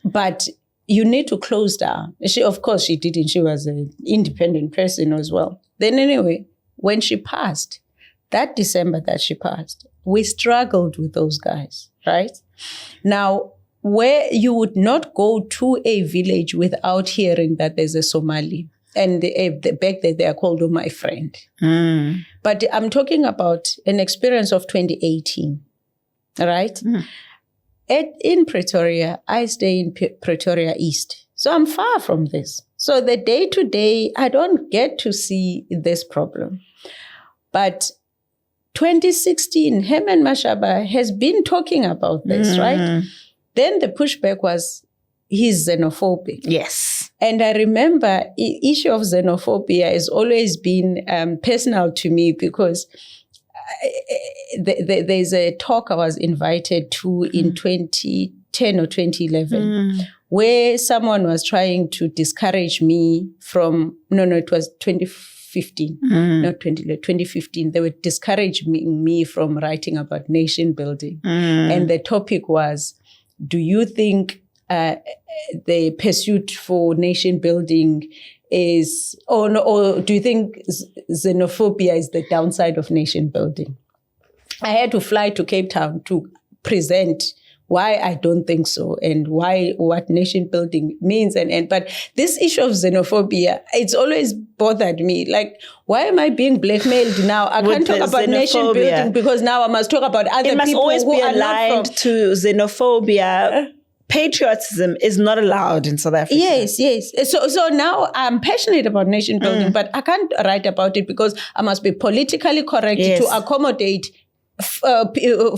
But you need to close down. Of course, she didn't. She was an independent person as well. Then anyway, when she passed, that December that she passed, we struggled with those guys, right? Now, where you would not go to a village without hearing that there's a Somali. And back there, they are called my friend. But I'm talking about an experience of 2018, right? In Pretoria, I stay in Pretoria East. So I'm far from this. So the day-to-day, I don't get to see this problem. But 2016, Herman Mashaba has been talking about this, right? Then the pushback was, he's xenophobic. Yes. And I remember the issue of xenophobia has always been personal to me because there's a talk I was invited to in 2010 or 2011 where someone was trying to discourage me from, it was 2015, not 2015. They were discouraging me from writing about nation building. And the topic was, do you think the pursuit for nation building is, or do you think xenophobia is the downside of nation building? I had to fly to Cape Town to present why I don't think so and what nation building means. But this issue of xenophobia, it's always bothered me. Like, why am I being blackmailed now? I can't talk about nation building because now I must talk about other people who are not from. It must always be aligned to xenophobia. Patriotism is not allowed in South Africa. Yes. So now I'm passionate about nation building, but I can't write about it because I must be politically correct to accommodate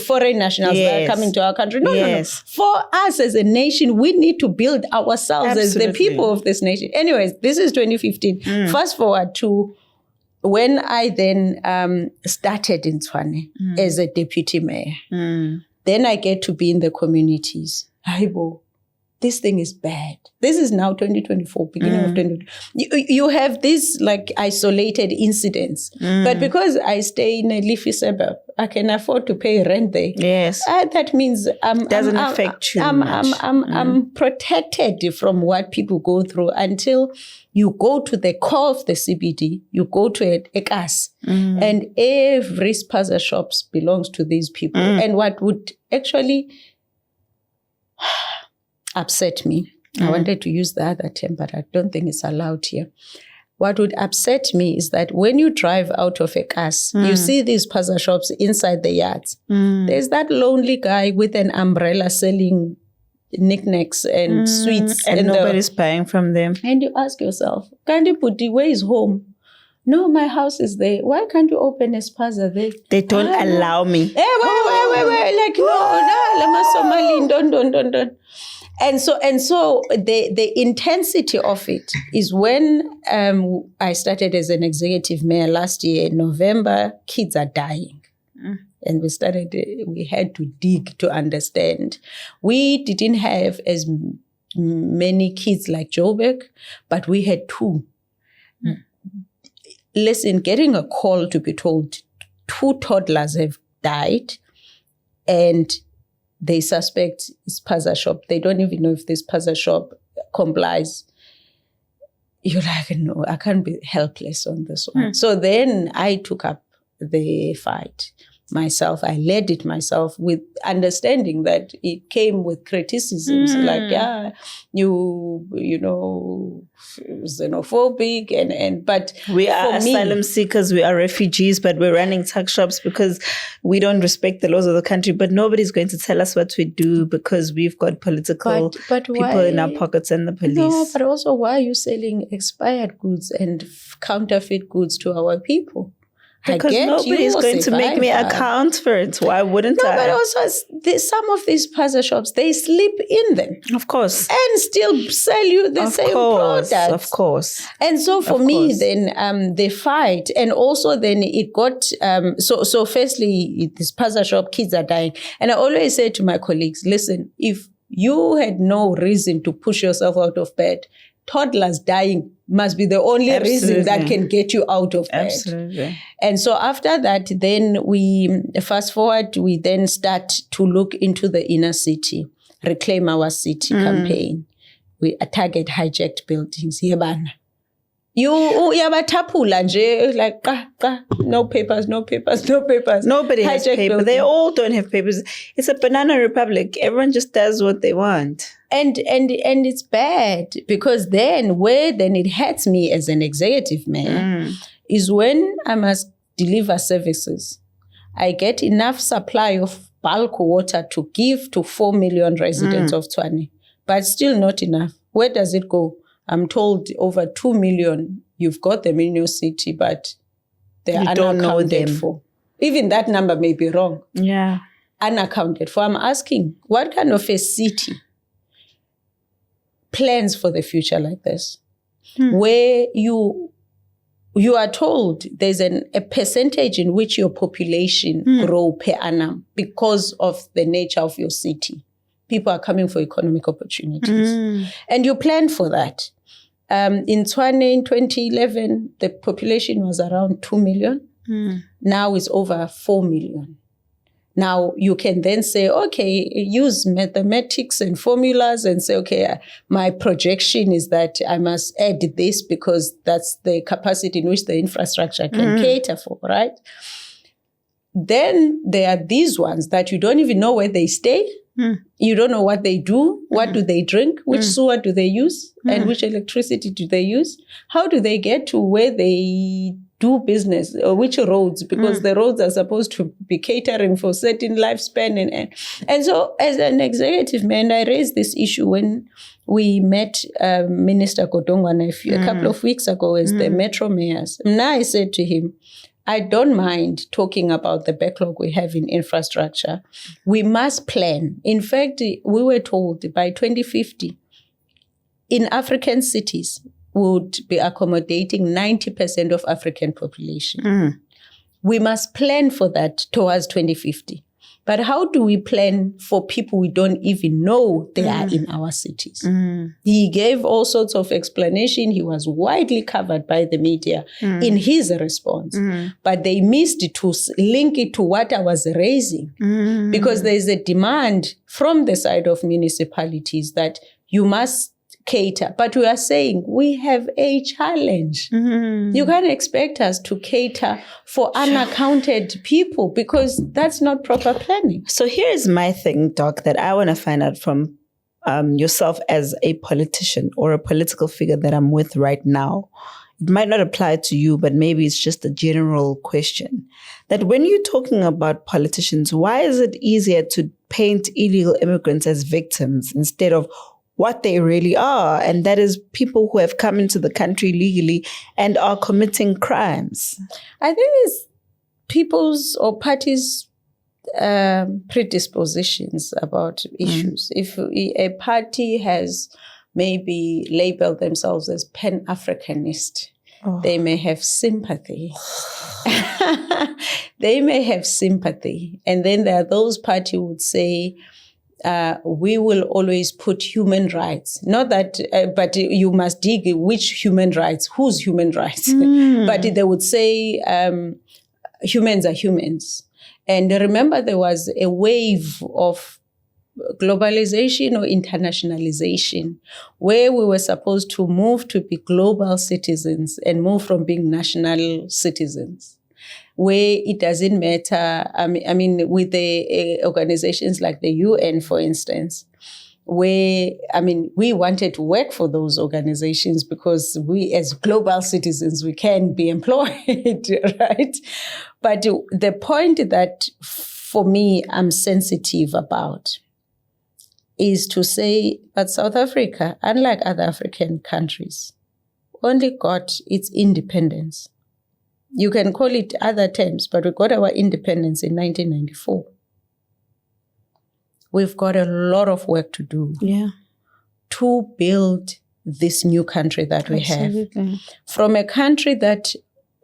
foreign nationals that are coming to our country. No. For us as a nation, we need to build ourselves as the people of this nation. Anyways, this is 2015. Fast forward to when I then started in Tshwane as a deputy mayor. Then I get to be in the communities. this thing is bad. This is now 2024, beginning of 2024. You have these like isolated incidents. But because I stay in a leafy suburb, I can afford to pay rent there. Yes. That means doesn't affect you much. I'm protected from what people go through until you go to the core of the CBD, you go to a gas, and every spaza shops belongs to these people. And what would actually upset me, I wanted to use the other term, but I don't think it's allowed here. What would upset me is that when you drive out of a gas, you see these spaza shops inside the yards. There's that lonely guy with an umbrella selling knickknacks and sweets. And nobody's buying from them. And you ask yourself, Kandi Puti, where is home? No, my house is there. Why can't you open a spaza there? They don't allow me. Hey, wait. Like, no, don't. And so the intensity of it is when I started as an executive mayor last year in November, kids are dying. And we had to dig to understand. We didn't have as many kids like Joburg, but we had 2. Listen, getting a call to be told 2 toddlers have died and they suspect it's spaza shop. They don't even know if this spaza shop complies. You're like, no, I can't be helpless on this one. So then I took up the fight myself. I led it myself with understanding that it came with criticisms like, you know, xenophobic but we are asylum seekers, we are refugees, but we're running tuck shops because we don't respect the laws of the country. But nobody's going to tell us what to do because we've got political people in our pockets and the police. No, but also why are you selling expired goods and counterfeit goods to our people? Because nobody is going to make me account for it. Why wouldn't I? No, but also some of these spaza shops, they slip in them. Of course. And still sell you the same products. Of course. And so for me, then the fight, and also then it got, so firstly, this spaza shop, kids are dying. And I always say to my colleagues, listen, if you had no reason to push yourself out of bed, toddlers dying must be the only reason that can get you out of bed. Absolutely. And so after that, then we fast forward, we then start to look into the inner city, Reclaim Our City campaign. We target hijacked buildings. You yabatapula nje, like no papers. Nobody has papers. They all don't have papers. It's a banana republic. Everyone just does what they want. And it's bad because then it hurts me as an executive mayor is when I must deliver services. I get enough supply of bulk water to give to 4 million residents of Tshwane, but still not enough. Where does it go? I'm told over 2 million, you've got them in your city, but they're unaccounted for. Even that number may be wrong. Yeah. Unaccounted for. I'm asking, what kind of a city plans for the future like this? Where you are told there's a percentage in which your population grow per annum because of the nature of your city. People are coming for economic opportunities. And you plan for that. In Tshwane in 2011, the population was around 2 million. Now it's over 4 million. Now you can then say, okay, use mathematics and formulas and say, okay, my projection is that I must add this because that's the capacity in which the infrastructure can cater for, right? Then there are these ones that you don't even know where they stay. You don't know what they do. What do they drink? Which sewer do they use? And which electricity do they use? How do they get to where they do business? Or which roads? Because the roads are supposed to be catering for certain lifespan. And so as an executive man, I raised this issue when we met Minister Kodongwana a couple of weeks ago as the metro mayors. Now I said to him, I don't mind talking about the backlog we have in infrastructure. We must plan. In fact, we were told by 2050, in African cities, we would be accommodating 90% of African population. We must plan for that towards 2050. But how do we plan for people we don't even know they are in our cities? He gave all sorts of explanation. He was widely covered by the media in his response. But they missed to link it to what I was raising. Because there is a demand from the side of municipalities that you must cater. But we are saying we have a challenge. You can't expect us to cater for unaccounted people because that's not proper planning. So here's my thing, Doc, that I want to find out from yourself as a politician or a political figure that I'm with right now. It might not apply to you, but maybe it's just a general question. That when you're talking about politicians, why is it easier to paint illegal immigrants as victims instead of what they really are, and that is people who have come into the country legally and are committing crimes? I think it's people's or parties' predispositions about issues. If a party has maybe labeled themselves as Pan-Africanist, they may have sympathy. They may have sympathy. And then there are those parties who would say, we will always put human rights. Not that, but you must dig which human rights, whose human rights. But they would say humans are humans. And remember, there was a wave of globalization or internationalization where we were supposed to move to be global citizens and move from being national citizens, where it doesn't matter. I mean, with the organizations like the UN, for instance, where, we wanted to work for those organizations because we, as global citizens, we can be employed, right? But the point that, for me, I'm sensitive about is to say that South Africa, unlike other African countries, only got its independence. You can call it other terms, but we got our independence in 1994. We've got a lot of work to do to build this new country that we have. From a country that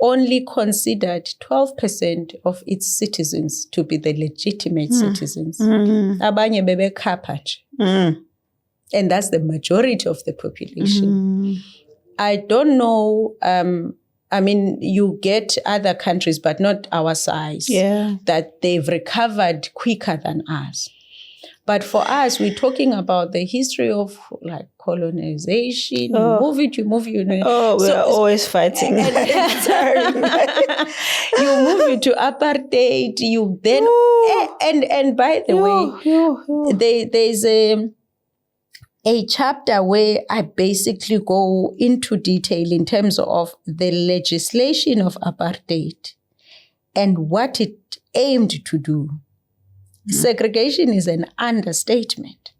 only considered 12% of its citizens to be the legitimate citizens. Abanye bebe kapach. And that's the majority of the population. I don't know, you get other countries, but not our size, that they've recovered quicker than us. But for us, we're talking about the history of like colonization. Move it. We're always fighting. You move it to apartheid. You then and by the way, there's a chapter where I basically go into detail in terms of the legislation of apartheid and what it aimed to do. Segregation is an understatement.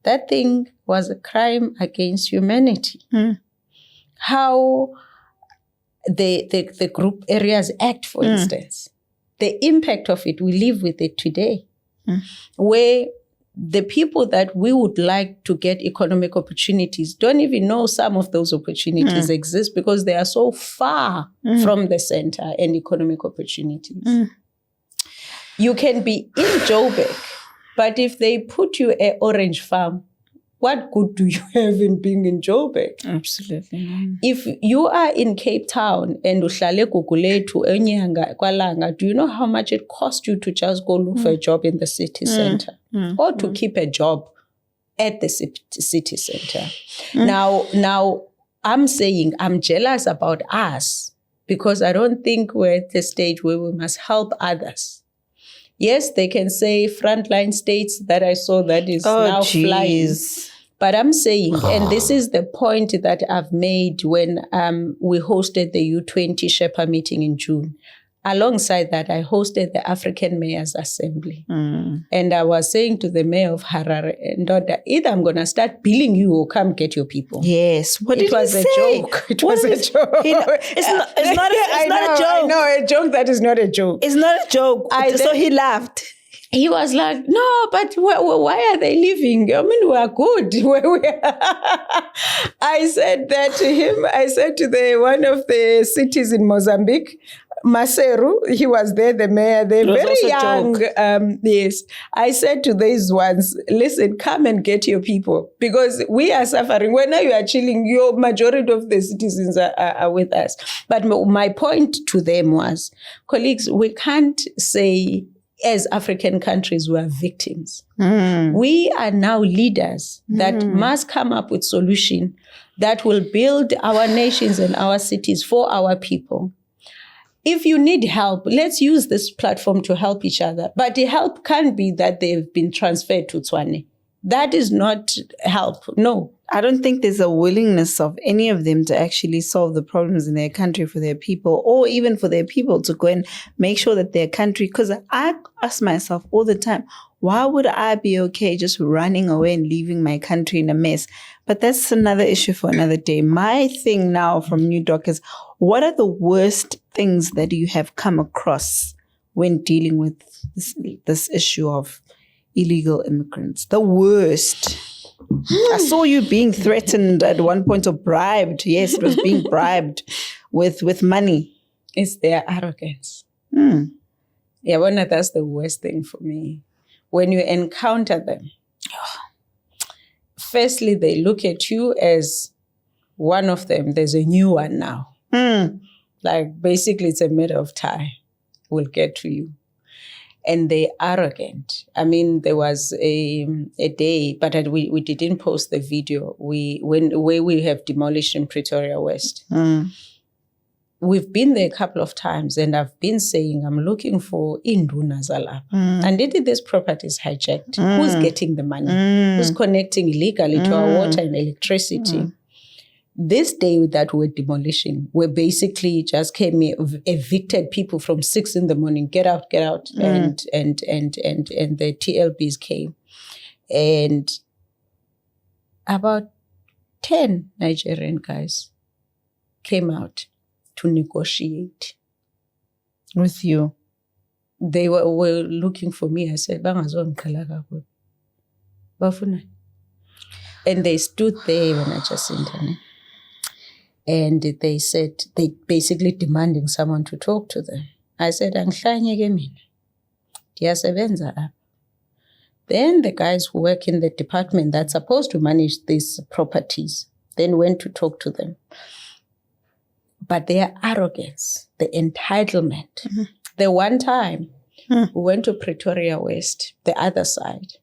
That thing was a crime against humanity. How the Group Areas Act, for instance, the impact of it, we live with it today, where the people that we would like to get economic opportunities don't even know some of those opportunities exist because they are so far from the center and economic opportunities. You can be in Joburg, but if they put you an orange farm, what good do you have in being in Joburg? Absolutely. If you are in Cape Town and uhlale Gugulethu enyanga kwalanga, do you know how much it costs you to just go look for a job in the city center or to keep a job at the city center? Now I'm saying I'm jealous about us because I don't think we're at the stage where we must help others. Yes, they can say frontline states that I saw that is now flying. But I'm saying, and this is the point that I've made when we hosted the U20 Sherpa meeting in June. Alongside that, I hosted the African Mayors Assembly. And I was saying to the mayor of Harare, either I'm going to start billing you or come get your people. Yes. What did he say? It was a joke. It's not a joke. No, a joke that is not a joke. It's not a joke. So he laughed. He was like, no, but why are they leaving? I mean, we are good. I said that to him. I said to one of the cities in Mozambique, Maseru, he was there, the mayor. They're was very also young. Yes. I said to these ones, listen, come and get your people because we are suffering. When you are chilling, your majority of the citizens are with us. But my point to them was, colleagues, we can't say as African countries we are victims. We are now leaders that must come up with solutions that will build our nations and our cities for our people. If you need help, let's use this platform to help each other. But the help can be that they've been transferred to Tswane. That is not help. No. I don't think there's a willingness of any of them to actually solve the problems in their country for their people, or even for their people to go and make sure that their country, because I ask myself all the time, why would I be okay just running away and leaving my country in a mess? But that's another issue for another day. My thing now from New Doc is, what are the worst things that you have come across when dealing with this issue of illegal immigrants? The worst. I saw you being threatened at one point or bribed. Yes, it was being bribed with money. It's their arrogance. Yeah, that's the worst thing for me. When you encounter them, firstly, they look at you as one of them. There's a new one now. Like basically it's a matter of time. We'll get to you. And they're arrogant. I mean, there was a day, but we didn't post the video. Where we have demolished in Pretoria West. We've been there a couple of times, and I've been saying I'm looking for Induna Zalapa. And this property is hijacked. Who's getting the money? Who's connecting illegally to our water and electricity? This day that we're demolishing, we basically just came here, evicted people from 6 a.m. Get out. And the TLBs came. And about 10 Nigerian guys came out to negotiate with you. They were looking for me. I said, and they stood there when I Jacinta. And they said, they basically demanding someone to talk to them. I said, then the guys who work in the department that's supposed to manage these properties then went to talk to them. But their arrogance, the entitlement. The one time we went to Pretoria West, the other side,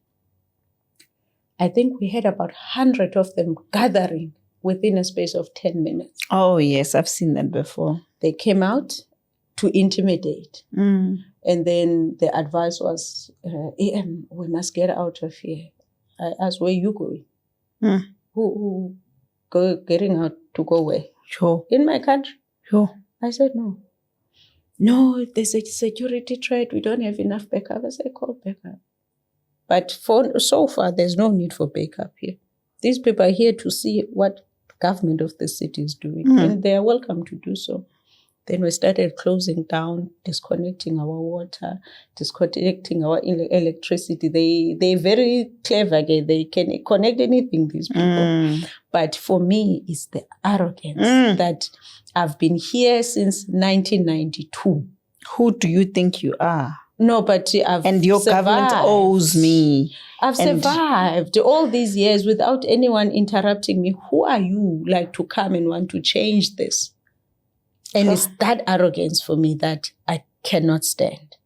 I think we had about 100 of them gathering within a space of 10 minutes. Oh, yes, I've seen that before. They came out to intimidate. And then the advice was, AM, we must get out of here. I asked, where are you going? Who getting out to go where? Sure. In my country? Sure. I said, no. No, there's a security threat. We don't have enough backup. I said, call backup. But so far, there's no need for backup here. These people are here to see what government of the city is doing, and they are welcome to do so. Then we started closing down, disconnecting our water, disconnecting our electricity. They're very clever again. They can connect anything, these people. But for me, it's the arrogance that I've been here since 1992. Who do you think you are? No, but I've And your survived. government owes me. I've survived all these years without anyone interrupting me. Who are you, like, to come and want to change this? And it's that arrogance for me that I cannot stand.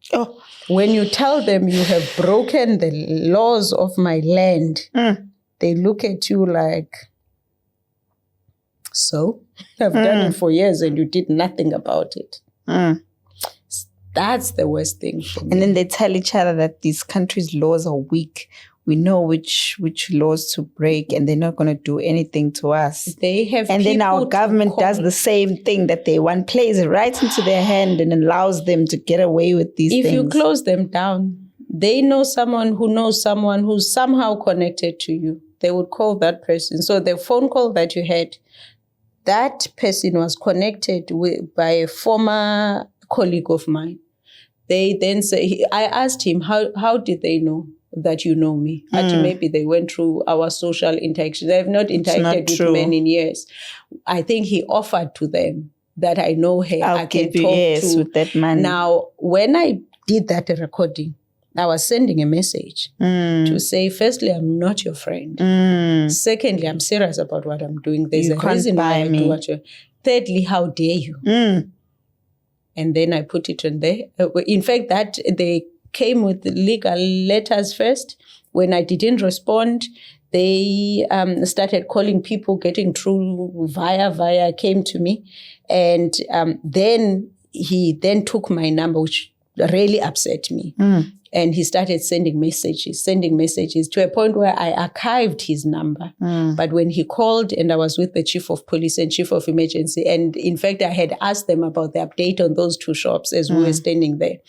When you tell them you have broken the laws of my land, they look at you like, so? I've done it for years and you did nothing about it. That's the worst thing for me. And then they tell each other that these countries' laws are weak. We know which laws to break, and they're not going to do anything to us. They have, and then our government does the same thing that they want, plays it right into their hand and allows them to get away with these things. If you close them down, they know someone who knows someone who's somehow connected to you. They would call that person. So the phone call that you had, that person was connected by a former colleague of mine. They then say, I asked him, how did they know that you know me? Actually, maybe they went through our social interaction. They have not interacted with men in years. I think he offered to them that I know her, I can talk to. With that man. Now, when I did that recording, I was sending a message to say, firstly, I'm not your friend. Secondly, I'm serious about what I'm doing. There's a reason why I do what you're... Thirdly, how dare you? And then I put it on there. In fact, that they came with legal letters first. When I didn't respond, they started calling people, getting through via, came to me. And then he then took my number, which really upset me. And he started sending messages to a point where I archived his number. But when he called, and I was with the chief of police and chief of emergency, and in fact, I had asked them about the update on those two shops as we were standing there.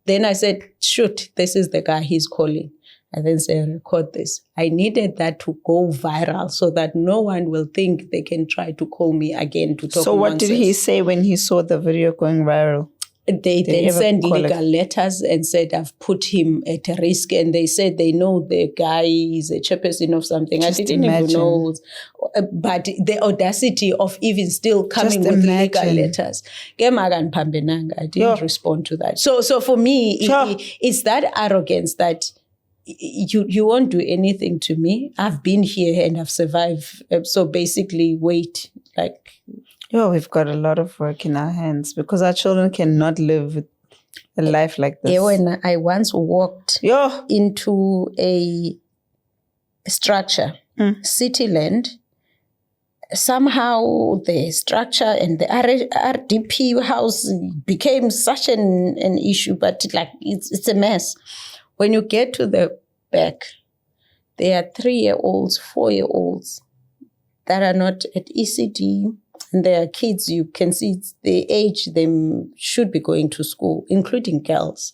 Then I said, shoot, this is the guy, he's calling. I then said, record this. I needed that to go viral so that no one will think they can try to call me again to talk. So what did he say when he saw the video going viral? They then sent legal letters and said, I've put him at risk. And they said they know the guy is a chairperson of something. I didn't even know. But the audacity of even still coming with legal letters. I didn't respond to that. So for me, it's that arrogance that you won't do anything to me. I've been here and I've survived. So basically, wait, like... we've got a lot of work in our hands because our children cannot live a life like this. When I once walked into a structure, Cityland, somehow the structure and the RDP house became such an issue, but like it's a mess. When you get to the back, there are 3-year-olds, 4-year-olds that are not at ECD. And there are kids, you can see the age they should be going to school, including girls.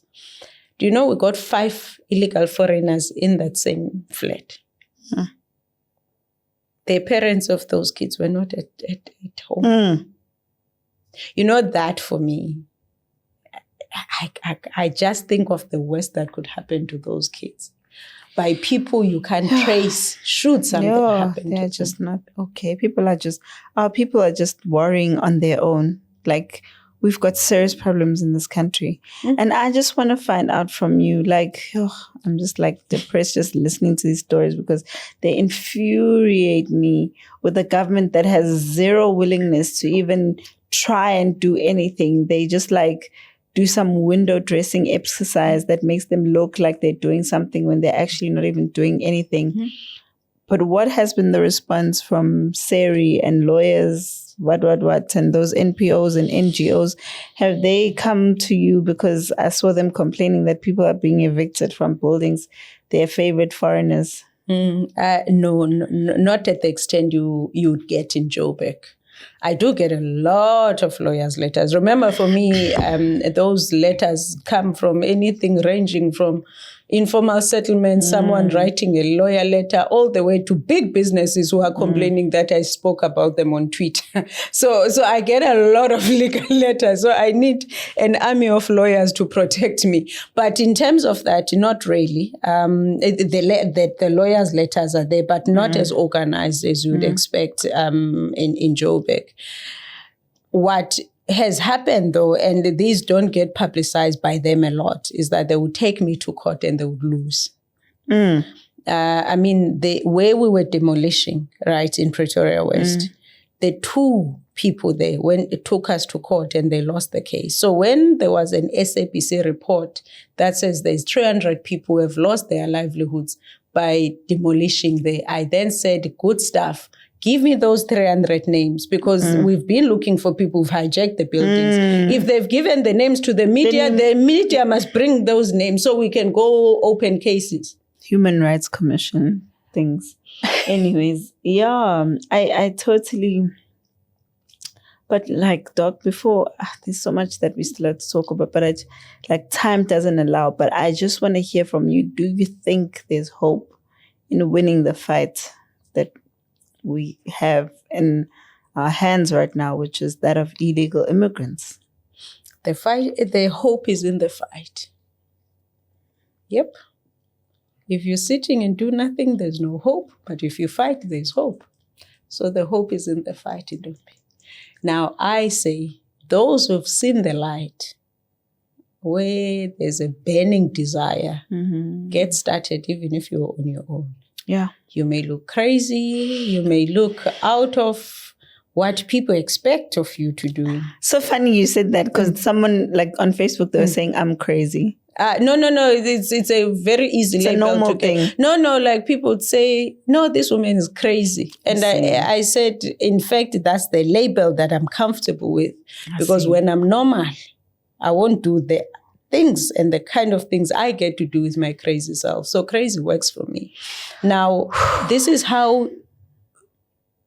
Do you know we got 5 illegal foreigners in that same flat? The parents of those kids were not at home. You know, that for me, I just think of the worst that could happen to those kids. By people you can't trace, should something happen they're to just them. not okay. People are just worrying on their own. Like, we've got serious problems in this country. And I just want to find out from you, like, I'm just like depressed just listening to these stories because they infuriate me, with a government that has zero willingness to even try and do anything. They just like do some window dressing exercise that makes them look like they're doing something when they're actually not even doing anything. But what has been the response from SERI and lawyers, and those NPOs and NGOs? Have they come to you? Because I saw them complaining that people are being evicted from buildings, their favorite foreigners. No, not at the extent you'd get in Joburg. I do get a lot of lawyers' letters. Remember, for me, those letters come from anything ranging from informal settlements, someone writing a lawyer letter, all the way to big businesses who are complaining that I spoke about them on Twitter. So I get a lot of legal letters. So I need an army of lawyers to protect me. But in terms of that, not really. The lawyers' letters are there, but not as organized as you would expect in Joburg. What has happened, though, and these don't get publicized by them a lot, is that they would take me to court and they would lose. I mean, where we were demolishing, right, in Pretoria West, the 2 people there took us to court and they lost the case. So when there was an SABC report that says there's 300 people who have lost their livelihoods by demolishing there, I then said, good stuff. Give me those 300 names, because we've been looking for people who've hijacked the buildings. If they've given the names to the media must bring those names so we can go open cases. Human Rights Commission things. Anyways, I totally... But like, Doc, before, there's so much that we still have to talk about, but time doesn't allow. But I just want to hear from you. Do you think there's hope in winning the fight that we have in our hands right now, which is that of illegal immigrants? The hope is in the fight. Yep. If you're sitting and do nothing, there's no hope. But if you fight, there's hope. So the hope is in the fight, Now I say, those who've seen the light, where there's a burning desire, get started even if you're on your own. Yeah. You may look crazy, you may look out of what people expect of you to do. So funny you said that, because someone like on Facebook, they were saying I'm crazy. No. It's a very easy label. It's a normal thing. No, like people would say, no, this woman is crazy. And I said, in fact, that's the label that I'm comfortable with. Because when I'm normal, I won't do the things and the kind of things I get to do with my crazy self. So crazy works for me. Now, this is how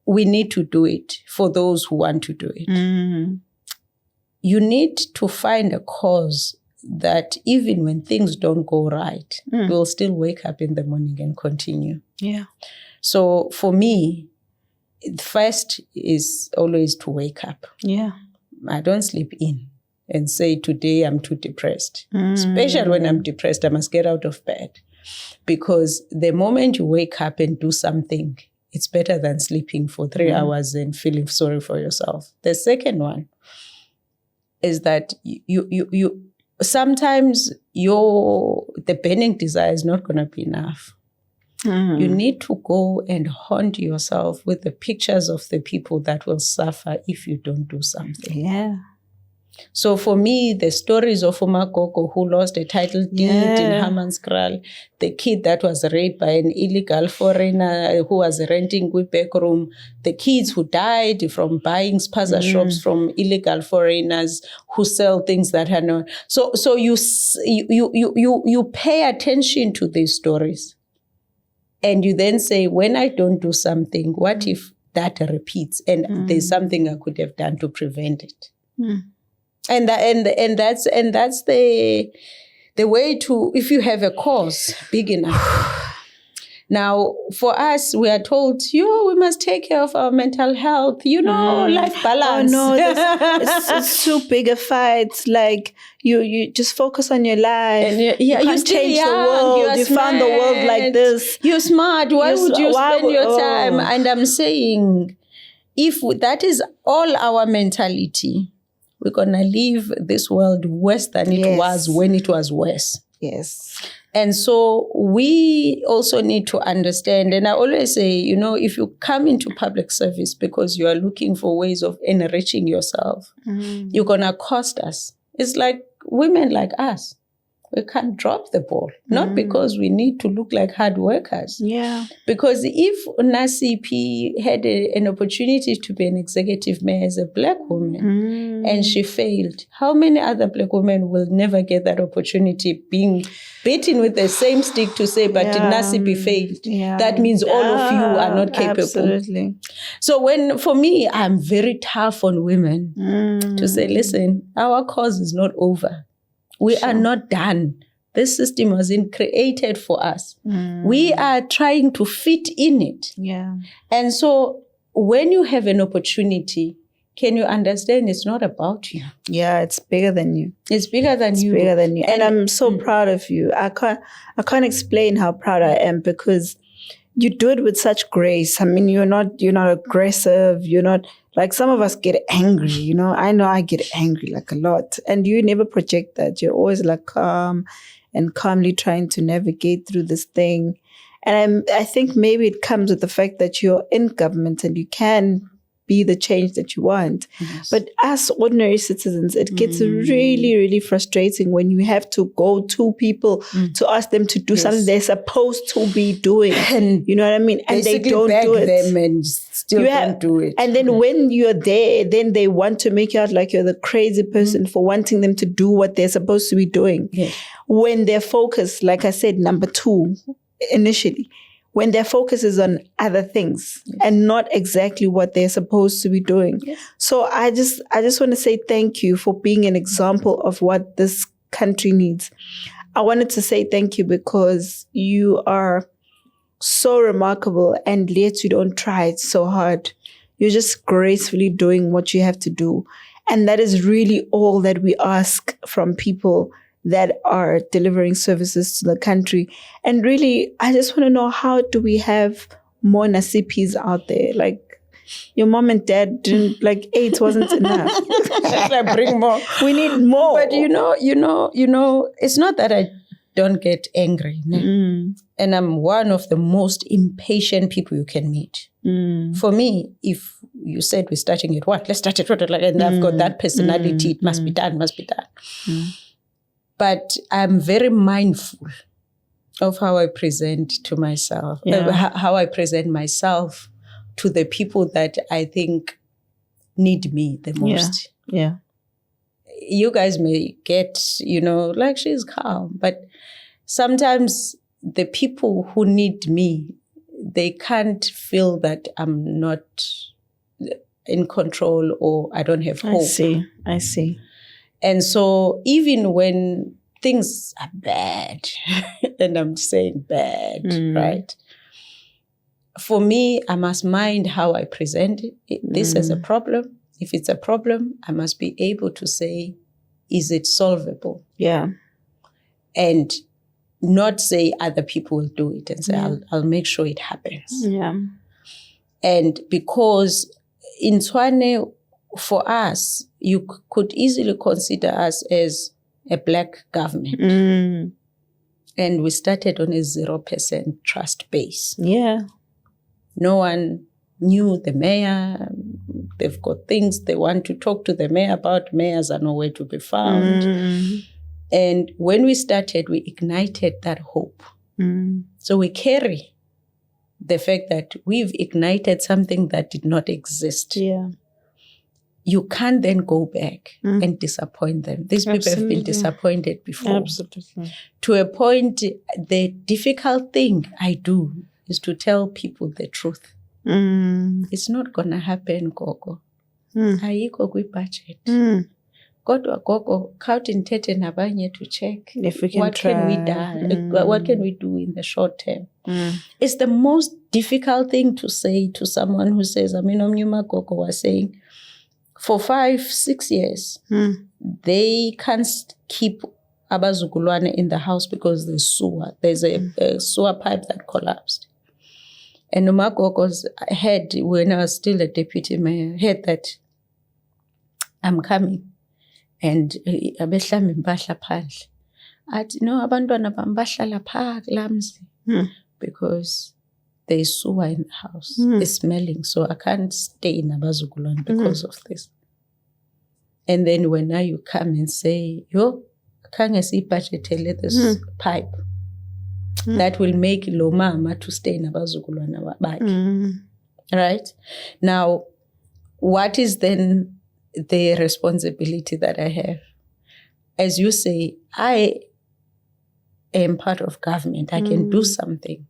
we need to do it for those who want to do it. You need to find a cause that even when things don't go right, you'll still wake up in the morning and continue. Yeah. So for me, first is always to wake up. Yeah. I don't sleep in and say, today I'm too depressed. Especially when I'm depressed, I must get out of bed. Because the moment you wake up and do something, it's better than sleeping for 3 hours and feeling sorry for yourself. The second one is that you sometimes the burning desire is not going to be enough. You need to go and haunt yourself with the pictures of the people that will suffer if you don't do something. Yeah. So for me, the stories of Umakoko who lost a title deed in Hammanskraal, the kid that was raped by an illegal foreigner who was renting a back room, the kids who died from buying spaza shops from illegal foreigners who sell things that are not. So you pay attention to these stories, and you then say, when I don't do something, what if that repeats? And there's something I could have done to prevent it. And that's the way to, if you have a cause big enough. Now, for us, we are told, we must take care of our mental health, life balance. Oh, no, it's too big a fight. Like, you just focus on your life. And you can't change the world. You found the worworld like this. You're smart. Why would you spend your time? And I'm saying, if that is all our mentality, we're going to leave this world worse than it was when it was worse. Yes. And so we also need to understand, and I always say, if you come into public service because you are looking for ways of enriching yourself, you're going to cost us. It's like women like us. We can't drop the ball, not because we need to look like hard workers. Yeah. Because if Nasiphi had an opportunity to be an executive mayor as a black woman and she failed, how many other black women will never get that opportunity, being beaten with the same stick to say, but Nasiphi failed? Yeah. That means all of you are not capable. Absolutely. So for me, I'm very tough on women to say, listen, our cause is not over. We are not done. This system wasn't created for us. We are trying to fit in it. Yeah. And so when you have an opportunity, can you understand it's not about you? Yeah, it's bigger than you. It's bigger than you. Bigger than you. And I'm so proud of you. I can't explain how proud I am, because you do it with such grace. I mean, you're not aggressive. You're not like some of us get angry. I know I get angry like a lot, and you never project that. You're always like calm and calmly trying to navigate through this thing. And I think maybe it comes with the fact that you're in government and you can be the change that you want. Yes. But as ordinary citizens, it gets really, really frustrating when you have to go to people to ask them to do something they're supposed to be doing. And you know what I mean? And they don't do it. Them and still don't do it. And then when you're there, then they want to make you out like you're the crazy person for wanting them to do what they're supposed to be doing. Yes. When their focus, like I said, number 2, initially, when their focus is on other things and not exactly what they're supposed to be doing. Yes. So I just want to say thank you for being an example of what this country needs. I wanted to say thank you because you are so remarkable, and yet you don't try it so hard. You're just gracefully doing what you have to do. And that is really all that we ask from people that are delivering services to the country. And really, I just want to know, how do we have more Nasiphis out there? Like, your mom and dad didn't, like, 8 wasn't enough. Like, bring more. We need more. But it's not that I don't get angry. No? And I'm one of the most impatient people you can meet. For me, if you said we're starting at what, let's start at what, and I've got that personality, it must be done. But I'm very mindful of how I present to myself, how I present myself to the people that I think need me the most. Yeah. You guys may get, like, she's calm, but sometimes the people who need me, they can't feel that I'm not in control or I don't have hope. I see. And so even when things are bad, and I'm saying bad, right? For me, I must mind how I present this as a problem. If it's a problem, I must be able to say, is it solvable? Yeah. And not say other people will do it and say, I'll make sure it happens. Yeah. And because in Tshwane, for us, you could easily consider us as a black government. And we started on a 0% trust base. Yeah. No one knew the mayor. They've got things they want to talk to the mayor about. Mayors are nowhere to be found. And when we started, we ignited that hope. So we carry the fact that we've ignited something that did not exist. Yeah. You can't then go back and disappoint them. These people have been disappointed before. Absolutely. To a point, the difficult thing I do is to tell people the truth. It's not going to happen, Gogo. Ayikho kwi-budget. Kodwa Gogo, khawuthi ndithethe nabanye to check if we can what try. Can we do? What can we do in the short term? It's the most difficult thing to say to someone who says, Omnyuma Gogo was saying, for 5-6 years, they can't keep abazukulwane in the house because there's sewer. There's a sewer pipe that collapsed. And Umagogo's head, when I was still a deputy mayor, heard that I'm coming. And abehlamba impahla phandle. Athi no, abantwana bam bahlala phaa kulaa mzi because there's sewer in the house. It's smelling, so I can't stay in abazukulwane because of this. And then when now you come and say, yo, khange siyibhajetele this pipe, that will make lo mama to stay in abazukulwane bakhe. Right? Now, what is then the responsibility that I have? As you say, I am part of government. I can do something.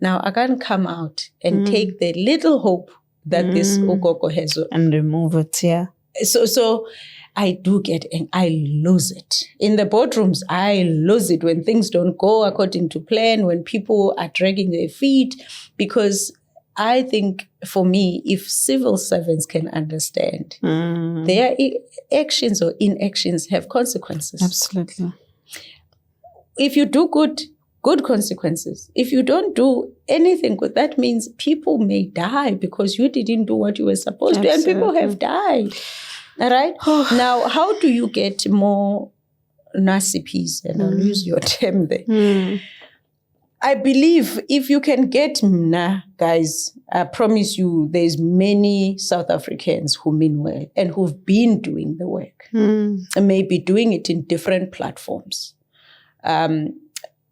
Now, I can't come out and take the little hope that this Ukoko has. And remove it, yeah. So I do get, and I lose it. In the boardrooms, I lose it when things don't go according to plan, when people are dragging their feet, because I think, for me, if civil servants can understand, their actions or inactions have consequences. Absolutely. If you do good consequences. If you don't do anything good, that means people may die because you didn't do what you were supposed to, and people have died. All right? Now, how do you get more Nasipis? And I'll use your term there. I believe if you can get Mna, guys, I promise you there's many South Africans who mean well and who've been doing the work and maybe doing it in different platforms.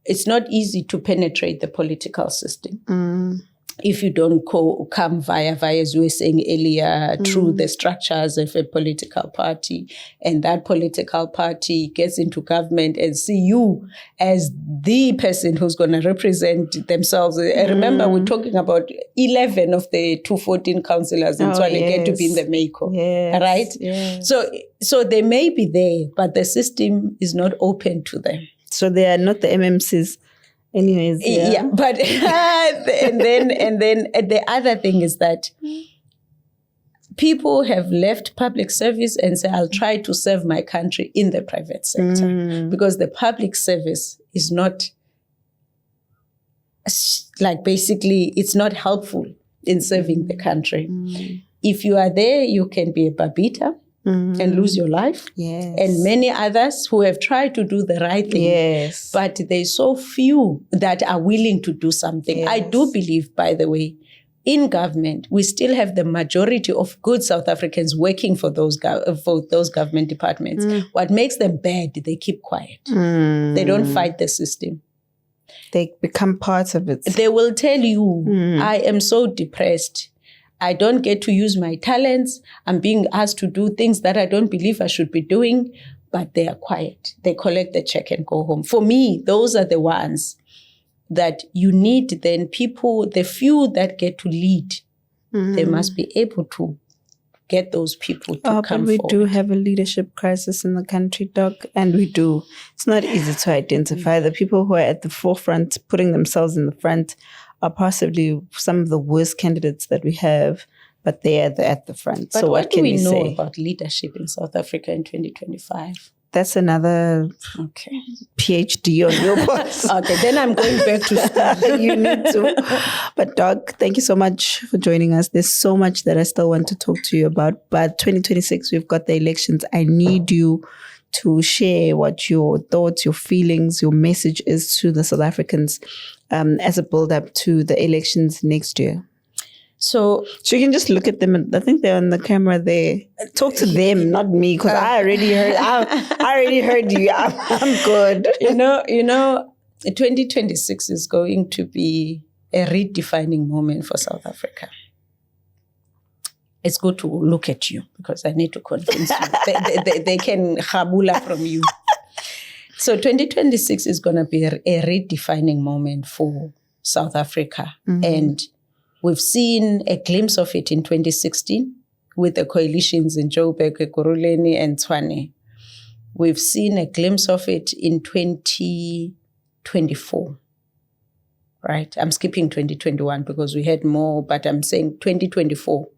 It's not easy to penetrate the political system if you don't come via, as we were saying earlier, through the structures of a political party, and that political party gets into government and see you as the person who's going to represent themselves. Remember, we're talking about 11 of the 214 councillors in Tshwane get to be in the MEICO, right? Yes. So they may be there, but the system is not open to them. So they are not the MMCs. Anyways, but and then the other thing is that people have left public service and say, I'll try to serve my country in the private sector because the public service is not, like, basically, it's not helpful in serving the country. If you are there, you can be a babita and lose your life. Yes. And many others who have tried to do the right thing. Yes. But there's so few that are willing to do something. Yes. I do believe, by the way, in government, we still have the majority of good South Africans working for those government departments. What makes them bad, they keep quiet. They don't fight the system. They become part of it. They will tell you, I am so depressed. I don't get to use my talents. I'm being asked to do things that I don't believe I should be doing, but they are quiet. They collect the check and go home. For me, those are the ones that you need then people, the few that get to lead, they must be able to get those people to come but we forward. do have a leadership crisis in the country, Doc, and we do. It's not easy to identify. The people who are at the forefront, putting themselves in the front, are possibly some of the worst candidates that we have, but they are at the front. But so what can do we know say about leadership in South Africa in 2025? That's another PhD on your part. Okay, then I'm going back to school. You need to. But Doc, thank you so much for joining us. There's so much that I still want to talk to you about. But 2026, we've got the elections. I need you to share what your thoughts, your feelings, your message is to the South Africans as a build-up to the elections next year. So you can just look at them. And I think they're on the camera there. Talk to them, not me, because I already heard. I already heard you. I'm good. You know, 2026 is going to be a redefining moment for South Africa. It's good to look at you because I need to convince you. They can habula from you. So 2026 is going to be a redefining moment for South Africa. And we've seen a glimpse of it in 2016 with the coalitions in Joburg, Ekurhuleni, and Tshwane. We've seen a glimpse of it in 2024, right? I'm skipping 2021 because we had more, but I'm saying 2024.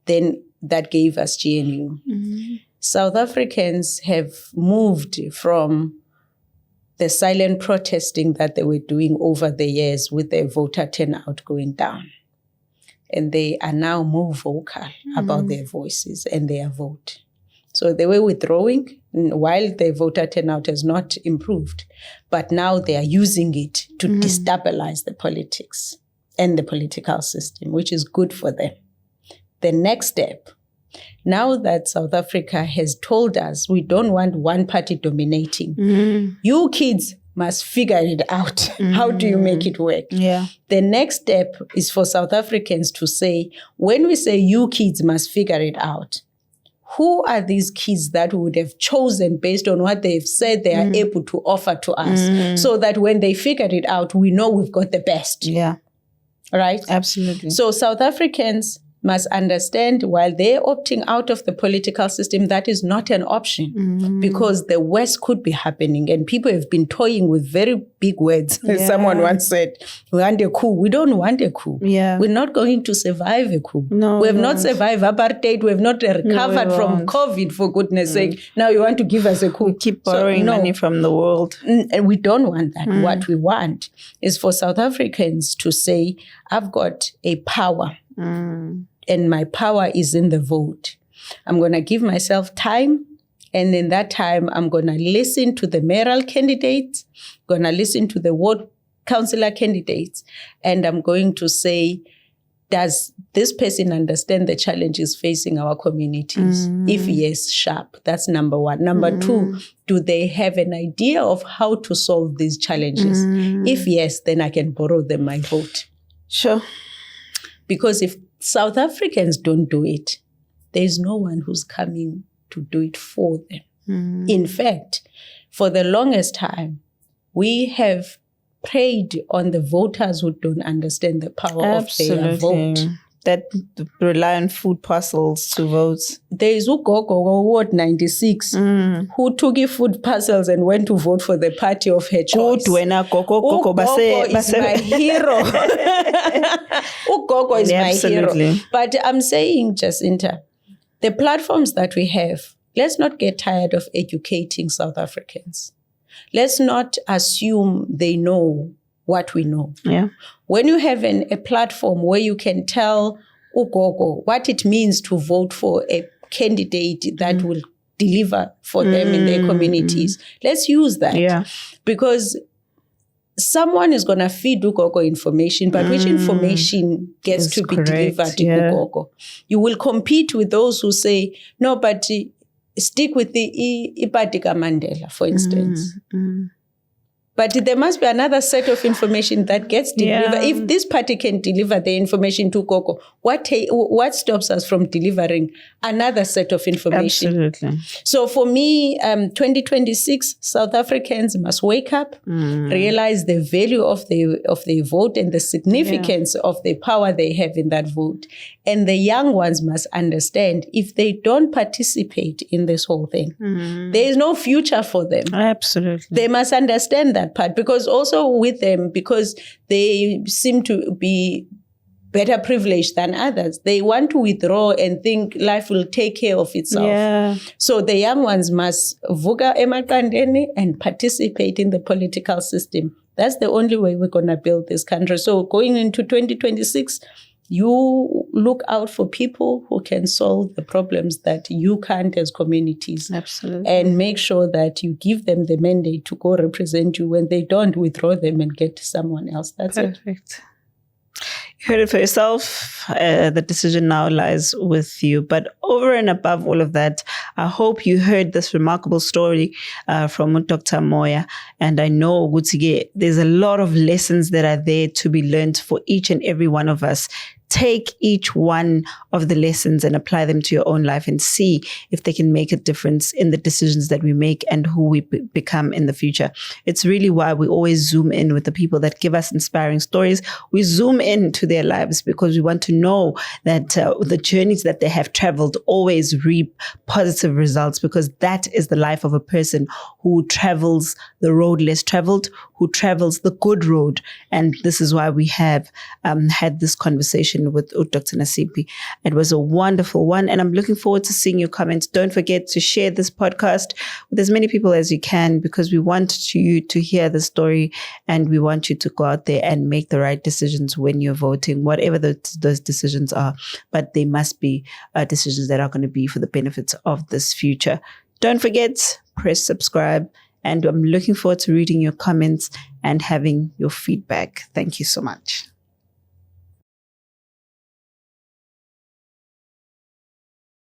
Then that gave us GNU. South Africans have moved from the silent protesting that they were doing over the years with their voter turnout going down. And they are now more vocal about their voices and their vote. So they were withdrawing while their voter turnout has not improved. But now they are using it to destabilize the politics and the political system, which is good for them. The next step, now that South Africa has told us we don't want one party dominating, you kids must figure it out. How do you make it work? Yeah. The next step is for South Africans to say, when we say you kids must figure it out, who are these kids that would have chosen based on what they've said they are able to offer to us, so that when they figure it out, we know we've got the best. Yeah. Right? Absolutely. So South Africans must understand while they're opting out of the political system, that is not an option because the worst could be happening. And people have been toying with very big words. As someone once said, we want a coup. We don't want a coup. Yeah. We're not going to survive a coup. No, we have not survived apartheid. We have not recovered from COVID, for goodness sake. Now you want to give us a coup. We keep borrowing money from the world. And we don't want that. What we want is for South Africans to say, I've got a power. And my power is in the vote. I'm going to give myself time. And in that time, I'm going to listen to the mayoral candidates, going to listen to the ward councillor candidates. And I'm going to say, does this person understand the challenges facing our communities? If yes, sharp. That's number one. Number two, do they have an idea of how to solve these challenges? If yes, then I can borrow them my vote. Sure. Because if South Africans don't do it, there's no one who's coming to do it for them. In fact, for the longest time, we have preyed on the voters who don't understand the power of their vote. That rely on food parcels to vote. There is Ugogo, Ward 96, who took food parcels and went to vote for the party of her choice. Ugogo is my hero. Ugogo is my hero. But I'm saying, Jacinta, the platforms that we have, let's not get tired of educating South Africans. Let's not assume they know what we know. Yeah. When you have a platform where you can tell Ugogo what it means to vote for a candidate that will deliver for them in their communities, let's use that. Yeah. Because someone is going to feed Ugogo information, but which information gets Is to be correct, delivered to yeah. Ugogo? You will compete with those who say, no, but stick with the Ipatika Mandela, for instance. But there must be another set of information that gets delivered. Yeah. If this party can deliver the information to Gogo, what stops us from delivering another set of information? Absolutely. So for me, 2026, South Africans must wake up, realize the value of their vote and the significance of the power they have in that vote. And the young ones must understand if they don't participate in this whole thing, there is no future for them. Absolutely. They must understand that part, because also with them, because they seem to be better privileged than others, they want to withdraw and think life will take care of itself. Yeah. So the young ones must vuka emaqandeni and participate in the political system. That's the only way we're going to build this country. So going into 2026, you look out for people who can solve the problems that you can't as communities. Absolutely. And make sure that you give them the mandate to go represent you. When they don't, withdraw them and get someone else. That's it. Perfect. You heard it for yourself. The decision now lies with you. But over and above all of that, I hope you heard this remarkable story from Dr. Moya. And I know, Gutige, there's a lot of lessons that are there to be learned for each and every one of us. Take each one of the lessons and apply them to your own life and see if they can make a difference in the decisions that we make and who we become in the future. It's really why we always zoom in with the people that give us inspiring stories. We zoom into their lives because we want to know that the journeys that they have traveled always reap positive results, because that is the life of a person who travels the road less traveled, who travels the good road. And this is why we have had this conversation with Dr. Nasiphi. It was a wonderful one, and I'm looking forward to seeing your comments. Don't forget to share this podcast with as many people as you can, because we want you to hear the story, and we want you to go out there and make the right decisions when you're voting, whatever those decisions are. But they must be decisions that are going to be for the benefits of this future. Don't forget, press subscribe, and I'm looking forward to reading your comments and having your feedback. Thank you so much.